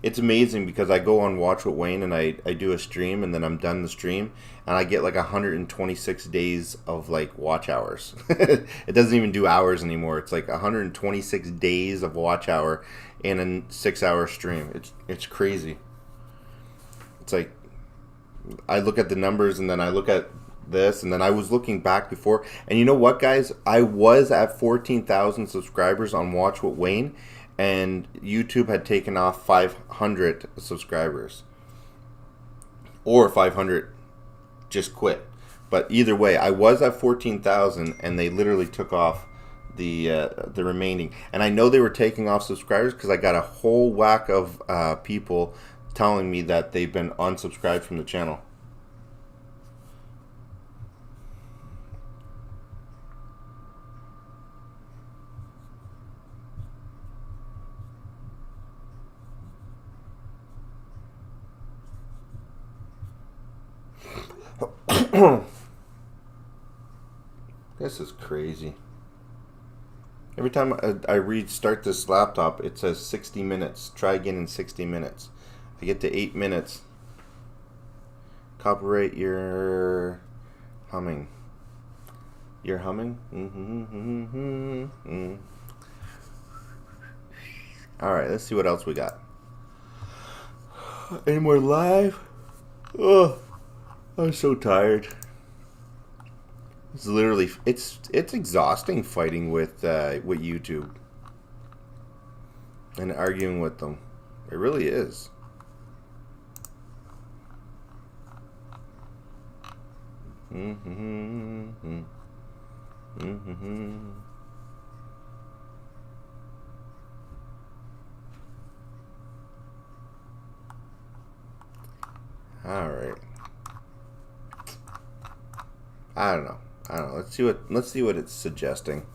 It's amazing because I go on Watch with Wayne and I do a stream and then I'm done the stream and I get like 126 days of like watch hours. It doesn't even do hours anymore. It's like 126 days of watch hour in a 6-hour stream. It's crazy. It's like I look at the numbers and then I look at this, and then I was looking back before, and you know what, guys, I was at 14,000 subscribers on Watch with Wayne, and YouTube had taken off 500 subscribers, or 500 just quit. But either way, I was at 14,000 and they literally took off the remaining, and I know they were taking off subscribers because I got a whole whack of people telling me that they've been unsubscribed from the channel. This is crazy. Every time I restart this laptop, it says 60 minutes. Try again in 60 minutes. I get to 8 minutes. Copyright your humming. You're humming? Alright, let's see what else we got. Any more live? Oh, I'm so tired. It's literally, it's exhausting fighting with YouTube and arguing with them. It really is. All right. I don't know. Let's see what it's suggesting.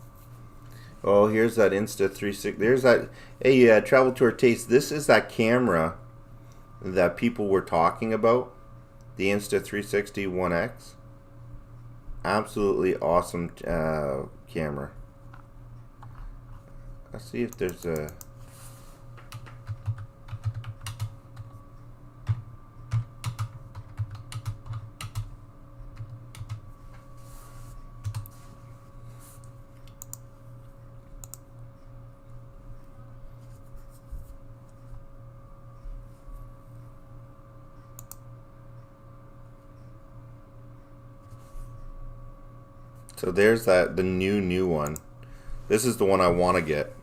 Oh, here's that Insta360. There's that. Hey, Travel Tour Taste. This is that camera that people were talking about. The Insta360 1X. Absolutely awesome camera. Let's see if there's a. So there's the new one. This is the one I want to get.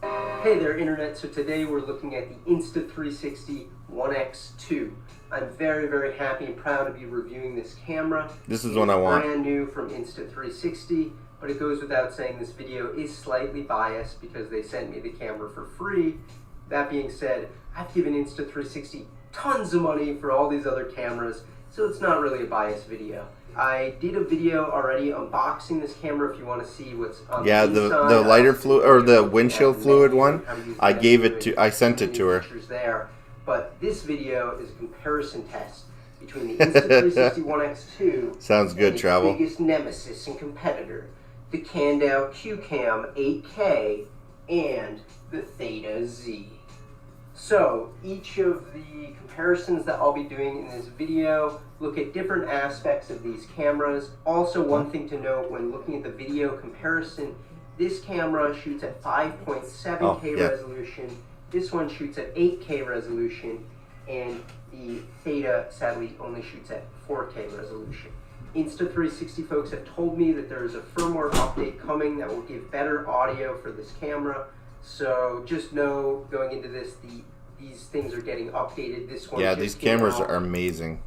Hey there, Internet. So today we're looking at the Insta360 1X2. I'm very, very happy and proud to be reviewing this camera. This is one I want. Brand new from Insta360, but it goes without saying this video is slightly biased because they sent me the camera for free. That being said, I've given Insta360 tons of money for all these other cameras, so it's not really a biased video. I did a video already unboxing this camera if you want to see what's on the inside. the lighter fluid or the windshield fluid one. I sent it to her. There. But this video is a comparison test between the Insta360 1X2 Sounds good, and Travel. its biggest nemesis and competitor, the Candow QCam 8K and the Theta Z. So each of the comparisons that I'll be doing in this video look at different aspects of these cameras. Also, one thing to note when looking at the video comparison, this camera shoots at 5.7K resolution, this one shoots at 8K resolution, and the Theta sadly only shoots at 4K resolution. Insta360 folks have told me that there is a firmware update coming that will give better audio for this camera. So just know going into this, these things are getting updated. This one, these cameras are amazing.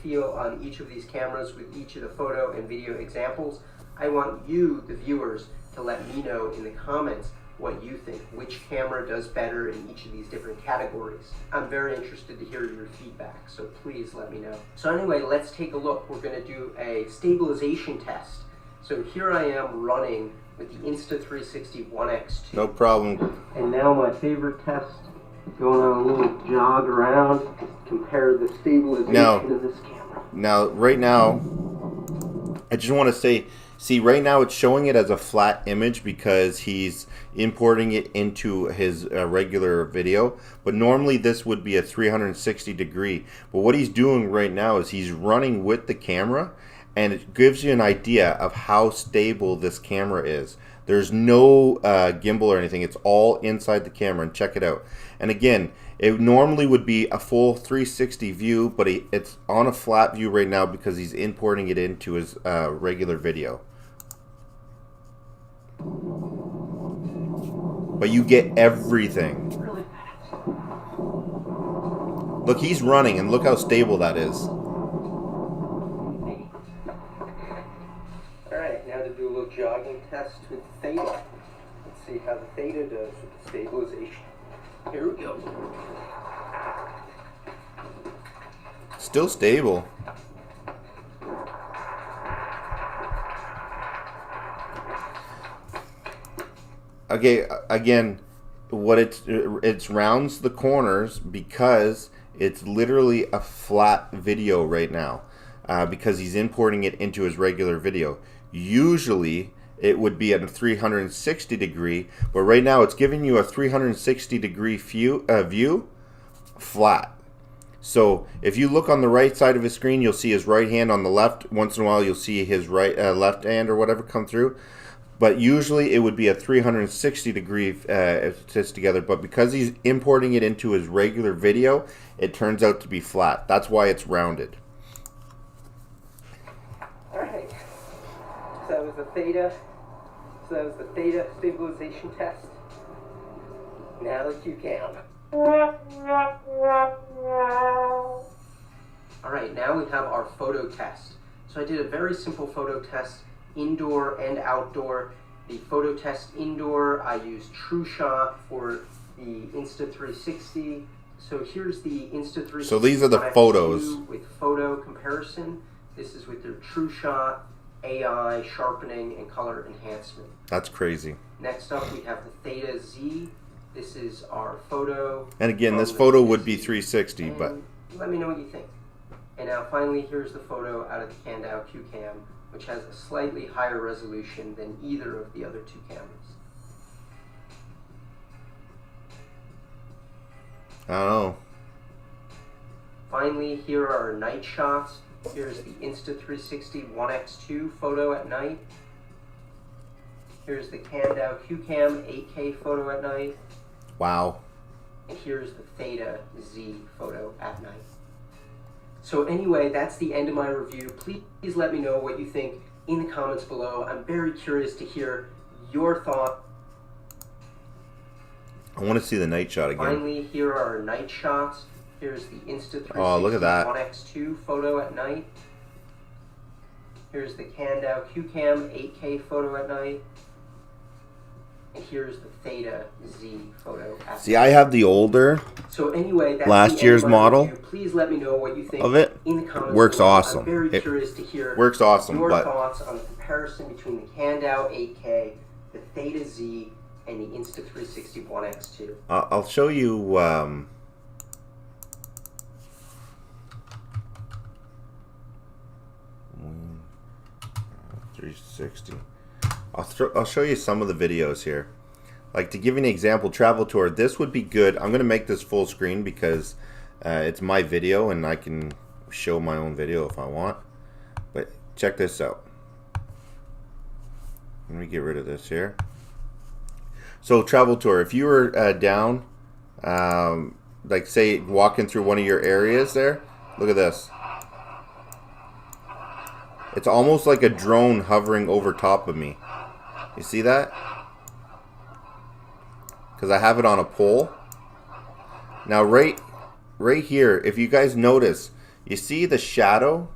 Feel on each of these cameras with each of the photo and video examples. I want you, the viewers, to let me know in the comments what you think. Which camera does better in each of these different categories? I'm very interested to hear your feedback, so please let me know. So anyway, let's take a look. We're going to do a stabilization test. So here I am running with the Insta360 One X2. No problem. And now my favorite test, going on a little jog around, compare the stabilization of this camera. Now, right now, I just want to say, see, right now it's showing it as a flat image because he's importing it into his regular video. But normally this would be a 360 degree. But what he's doing right now is he's running with the camera, and it gives you an idea of how stable this camera is. There's no gimbal or anything. It's all inside the camera, and check it out. And again, it normally would be a full 360 view, but it's on a flat view right now because he's importing it into his regular video. But you get everything. Look, he's running, and look how stable that is. Alright, now to do a little jogging test with Theta. Let's see how the Theta does with the stabilization. Here we go. Still stable. Okay, again, what it's rounds the corners because it's literally a flat video right now because he's importing it into his regular video. Usually it would be at a 360 degree, but right now it's giving you a 360 degree view flat. So if you look on the right side of his screen, you'll see his right hand. On the left, once in a while you'll see his left hand or whatever come through. But usually it would be a 360 degree stitched together. But because he's importing it into his regular video, it turns out to be flat. That's why it's rounded. Alright. So that was the Theta. So that was the Theta stabilization test. Now the QCam. Alright, now we have our photo test. So I did a very simple photo test, indoor and outdoor. The photo test indoor, I used TrueShot for the Insta360. So here's the Insta360. So these are the photos. With photo comparison. This is with their TrueShot, AI, sharpening, and color enhancement. That's crazy. Next up, we have the Theta Z. This is our photo. And again, this photo would be 360, but let me know what you think. And now finally, here's the photo out of the Kandao QCam, which has a slightly higher resolution than either of the other two cameras. I don't know. Finally, here are our night shots. Here's the Insta360 One X2 photo at night. Here's the Kandao QCam 8K photo at night. Wow. And here's the Theta Z photo at night. So anyway, that's the end of my review. Please let me know what you think in the comments below. I'm very curious to hear your thoughts. I want to see the night shot again. Finally, here are our night shots. Here's the Insta360 look at that. One X2 photo at night. Here's the Kandao QCam 8K photo at night. And here's the Theta Z photo at See, I have the older So anyway, that's last year's model review. Please let me know what you think of it. in the comments Works below. awesome. I'm very It curious to hear works awesome, your but thoughts on the comparison between the Kandao 8K, the Theta Z, and the Insta360 One X2. I'll show you 360. I'll show you some of the videos here. Like, to give you an example, travel tour, this would be good. I'm going to make this full screen because it's my video and I can show my own video if I want. But check this out. Let me get rid of this here. So travel tour, if you were down, like say walking through one of your areas there, look at this. It's almost like a drone hovering over top of me. You see that? Because I have it on a pole. Now right here, if you guys notice, you see the shadow?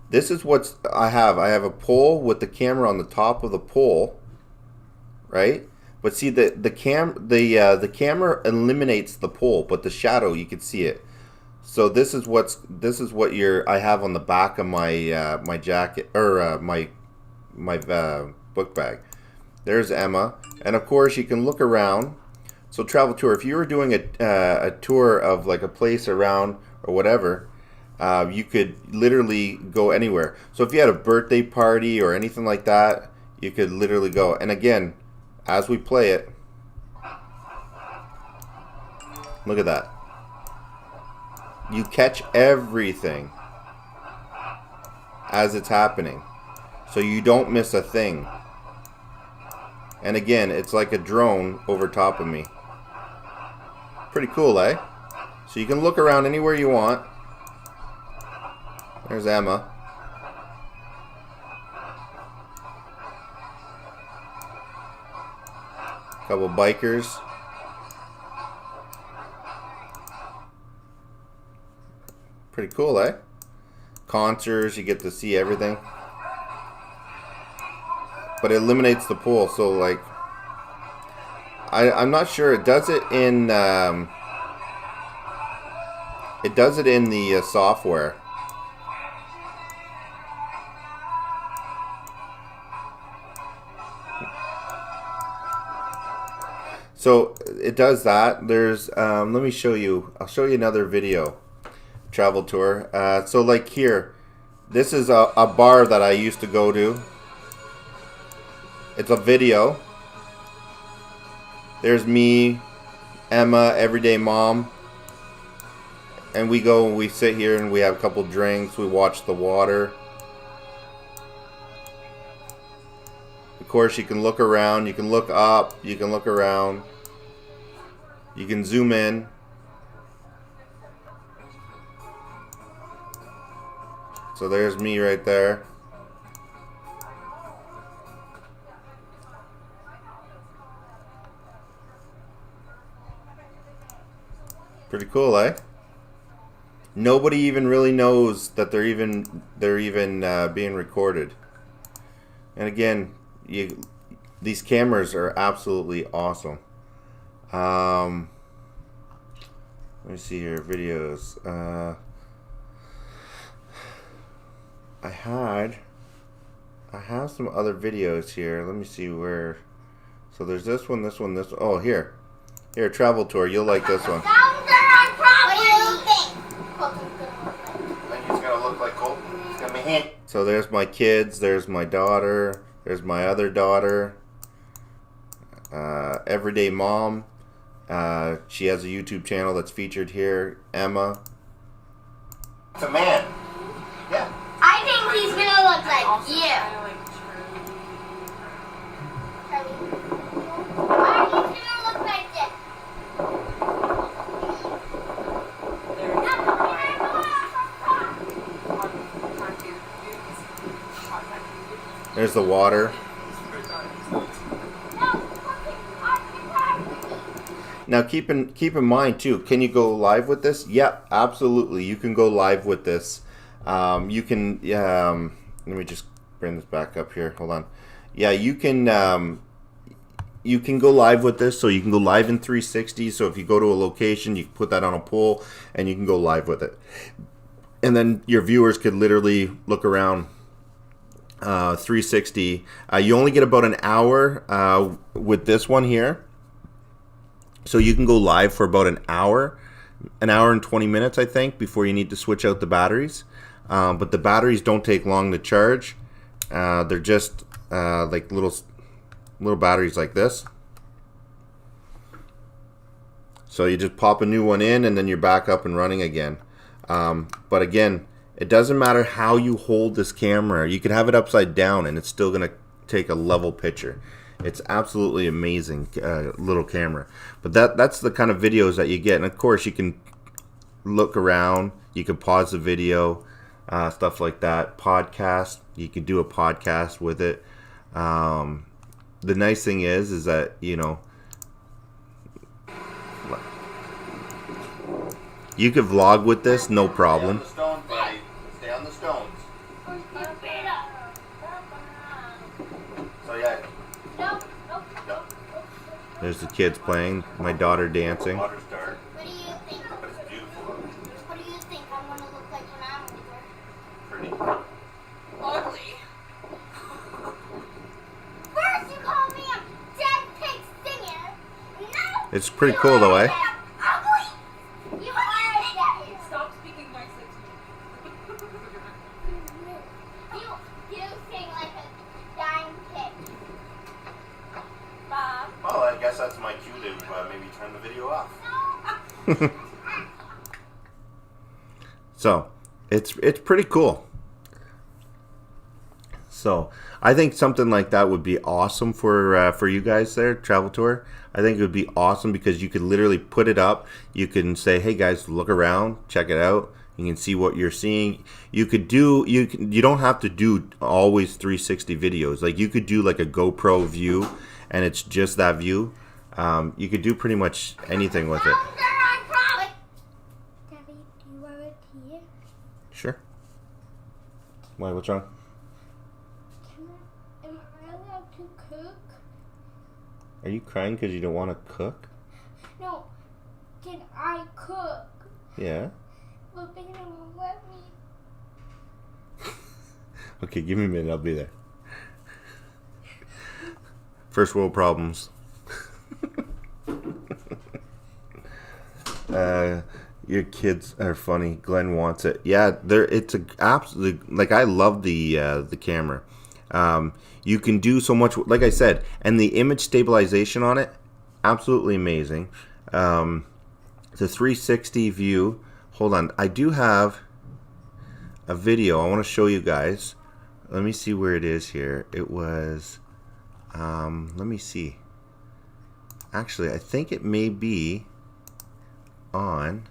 This is what I have. I have a pole with the camera on the top of the pole, right? But see, the camera eliminates the pole, but the shadow, you can see it. So this is what I have on the back of my my jacket, or my book bag. There's Emma, and of course you can look around. So travel tour. If you were doing a tour of like a place around or whatever, you could literally go anywhere. So if you had a birthday party or anything like that, you could literally go. And again, as we play it, look at that. You catch everything as it's happening, so you don't miss a thing. And again, it's like a drone over top of me. Pretty cool, eh? So you can look around anywhere you want. There's Emma. Couple bikers. Pretty cool, eh? Concerts, you get to see everything. But it eliminates the pool, so like I'm not sure. It does it in the software. So it does that. There's let me show you. I'll show you another video. Travel tour. So like here, this is a bar that I used to go to. It's a video. There's me, Emma, everyday mom, and we go and we sit here and we have a couple drinks. We watch the water. Of course, you can look around. You can look up. You can look around. You can zoom in. So there's me right there. Pretty cool, eh? Nobody even really knows that they're even being recorded. And again, these cameras are absolutely awesome. Let me see here, videos. I have some other videos here. Let me see where. So there's this one, this one, this one. Oh, here, travel tour. You'll like this one. So there's my kids, there's my daughter, there's my other daughter, everyday mom. She has a YouTube channel that's featured here. Emma. It's a man. Yeah. I think he's gonna look like you. Why he's gonna look like this? There's the water. Now keep in mind too, can you go live with this? Yep, absolutely. You can go live with this. You can let me just bring this back up here. Hold on. Yeah, you can go live with this, so you can go live in 360. So if you go to a location, you can put that on a pole and you can go live with it. And then your viewers could literally look around 360. You only get about an hour with this one here. So you can go live for about an hour and 20 minutes, I think, before you need to switch out the batteries. But the batteries don't take long to charge. They're just like little batteries like this. So you just pop a new one in and then you're back up and running again. But again, it doesn't matter how you hold this camera. You can have it upside down and it's still going to take a level picture. It's absolutely amazing little camera. But that's the kind of videos that you get. And of course you can look around. You can pause the video, stuff like that. Podcast. You can do a podcast with it. The nice thing is that, you know, you can vlog with this, no problem. Stay on the stones, buddy. Stay on the stones. So yeah. There's the kids playing. My daughter dancing. What do you think? It's beautiful. What do you think I'm gonna look like when I'm older? Pretty. Ugly. First you call me a dead pig singer. Now It's pretty cool though, eh? ugly. You are dead. Stop speaking my sex. You sing like a dying pig. Bob. Oh, I guess that's my cue to maybe turn the video off. So, it's pretty cool. So, I think something like that would be awesome for you guys there, Travel Tour. I think it would be awesome because you could literally put it up. You can say, "Hey guys, look around, check it out." You can see what you're seeing. You don't have to do always 360 videos. Like you could do like a GoPro view, and it's just that view. You could do pretty much anything with it. Daddy, do you want a tea? Sure. Why? What's wrong? Am I allowed to cook? Are you crying because you don't want to cook? No. Can I cook? Yeah. Well, they don't let me. Okay, give me a minute. I'll be there. First world problems. Your kids are funny. Glenn wants it. Yeah, it's a absolutely like I love the camera. You can do so much, like I said, and the image stabilization on it, absolutely amazing. It's a 360 view. Hold on, I do have a video I want to show you guys. Let me see where it is here. It was, let me see. Actually, I think it may be on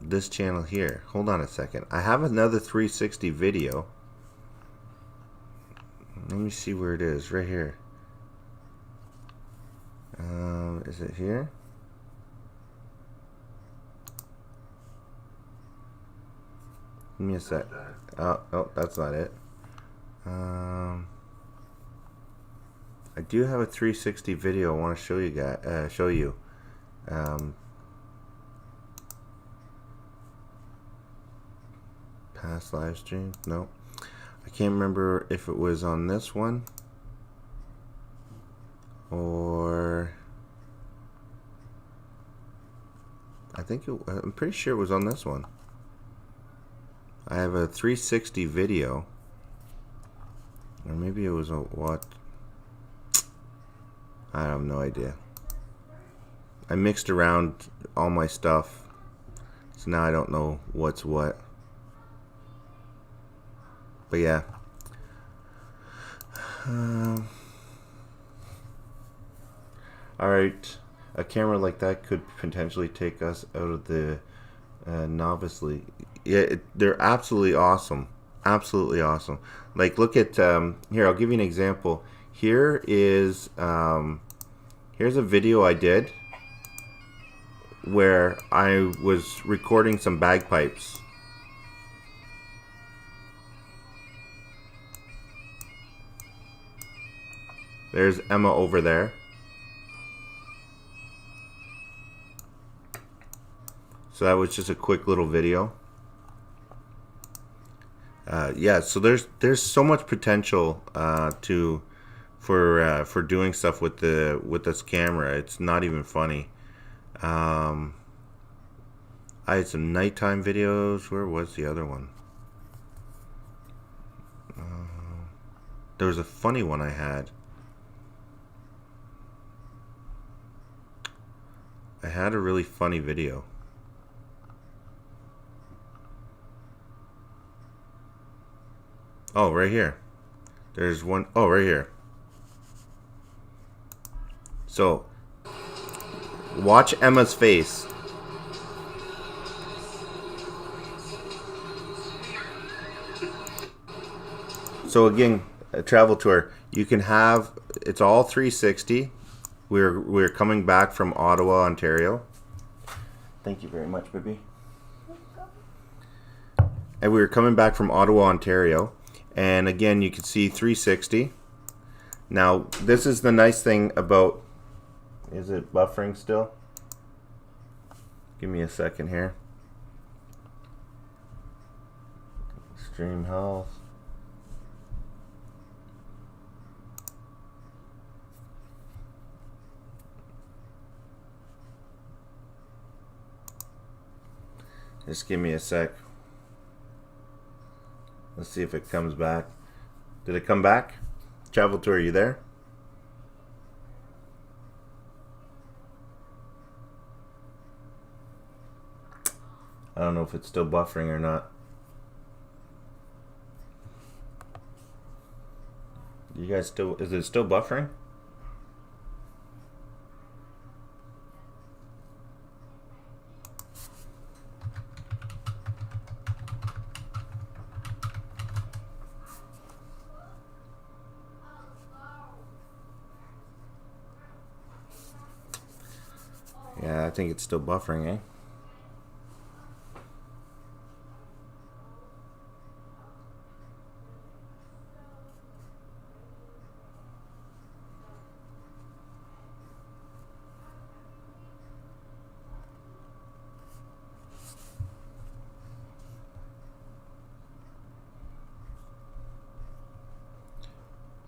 this channel here. Hold on a second. I have another 360 video. Let me see where it is. Right here. Is it here? Give me a sec. Oh, that's not it. I do have a 360 video I want to show you guys. Past live stream? No. I can't remember if it was on this one or I'm pretty sure it was on this one. I have a 360 video, or maybe it was a what? I have no idea. I mixed around all my stuff, so now I don't know what's what. But yeah. Alright, a camera like that could potentially take us out of the novice league. Yeah, they're absolutely awesome. Absolutely awesome. Like, look at, here, I'll give you an example. Here is, here's a video I did where I was recording some bagpipes. There's Emma over there. So that was just a quick little video. Yeah, so there's so much potential for doing stuff with this camera. It's not even funny. I had some nighttime videos. Where was the other one? There was a funny one I had. I had a really funny video. Oh, right here. There's one. Oh, right here. So, watch Emma's face. So again, a travel tour. You can have, it's all 360. We're coming back from Ottawa, Ontario. Thank you very much, baby. And we were coming back from Ottawa, Ontario. And again, you can see 360. Now, this is the nice thing about... Is it buffering still? Give me a second here. Stream health. Just give me a sec. Let's see if it comes back. Did it come back? Travel Tour, are you there? I don't know if it's still buffering or not. You guys still, is it still buffering? Yeah, I think it's still buffering, eh?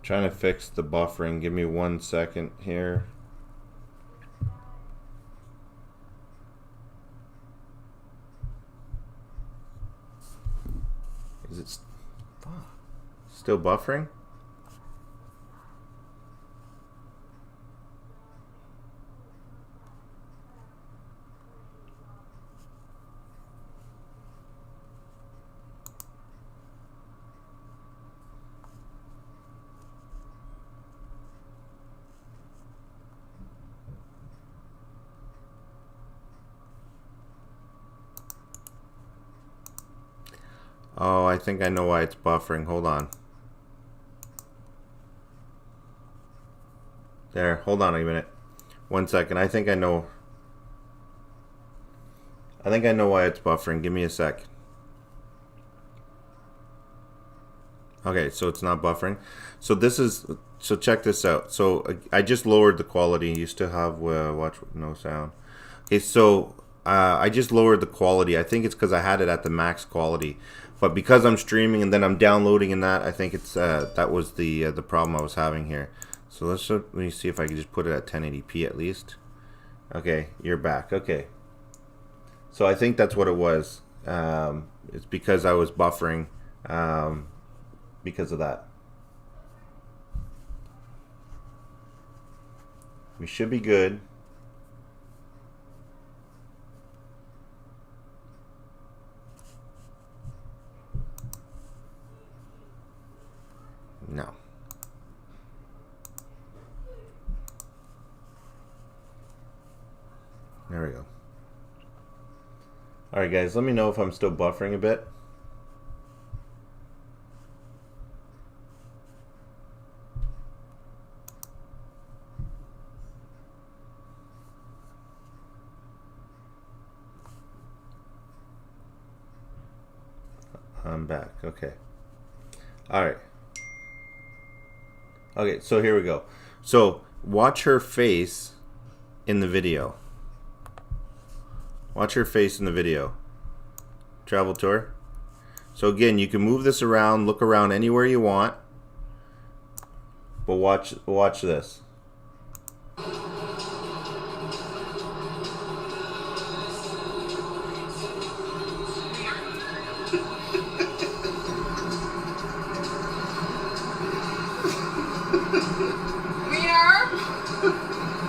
Trying to fix the buffering. Give me 1 second here. Is it still buffering? Oh, I think I know why it's buffering. Hold on. There, hold on a minute. 1 second. I think I know why it's buffering. Give me a sec. Okay, so it's not buffering. So check this out. So I just lowered the quality. You still have watch with no sound. Okay, so I just lowered the quality. I think it's because I had it at the max quality. But because I'm streaming and then I'm downloading and that, I think it's that was the problem I was having here. So let me see if I can just put it at 1080p at least. Okay, you're back. Okay. So I think that's what it was. It's because I was buffering because of that. We should be good. No. There we go. Alright guys, let me know if I'm still buffering a bit. I'm back. Okay. Alright. Okay, so here we go. So watch her face in the video. Watch her face in the video. Travel Tour. So again, you can move this around, look around anywhere you want. But watch this.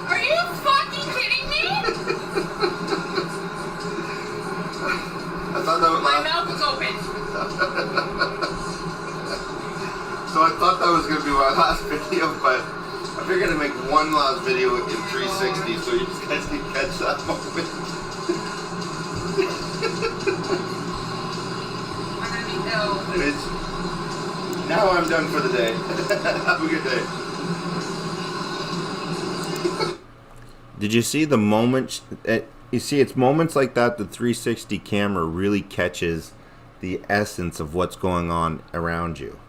Are you fucking kidding me? I thought that was My mouth was open. So I thought that was going to be my last video, but I figured to make one last video in 360 so you guys can catch that moment. I'm going to be ill. Now I'm done for the day. Have a good day. Did you see the moment? You see, it's moments like that the 360 camera really catches the essence of what's going on around you.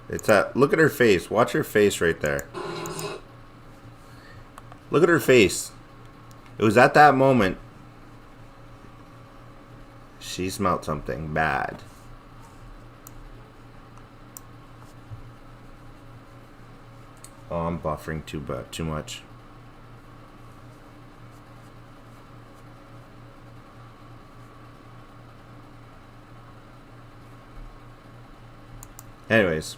It's that. Look at her face. Watch her face right there. Look at her face. It was at that moment she smelled something bad. Oh, I'm buffering too much. Anyways,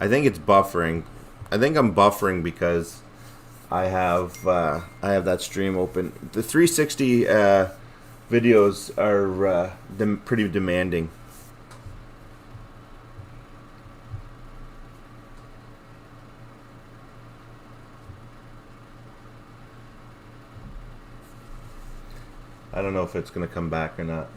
I think it's buffering. I think I'm buffering because I have that stream open. The 360 videos are pretty demanding. I don't know if it's gonna come back or not.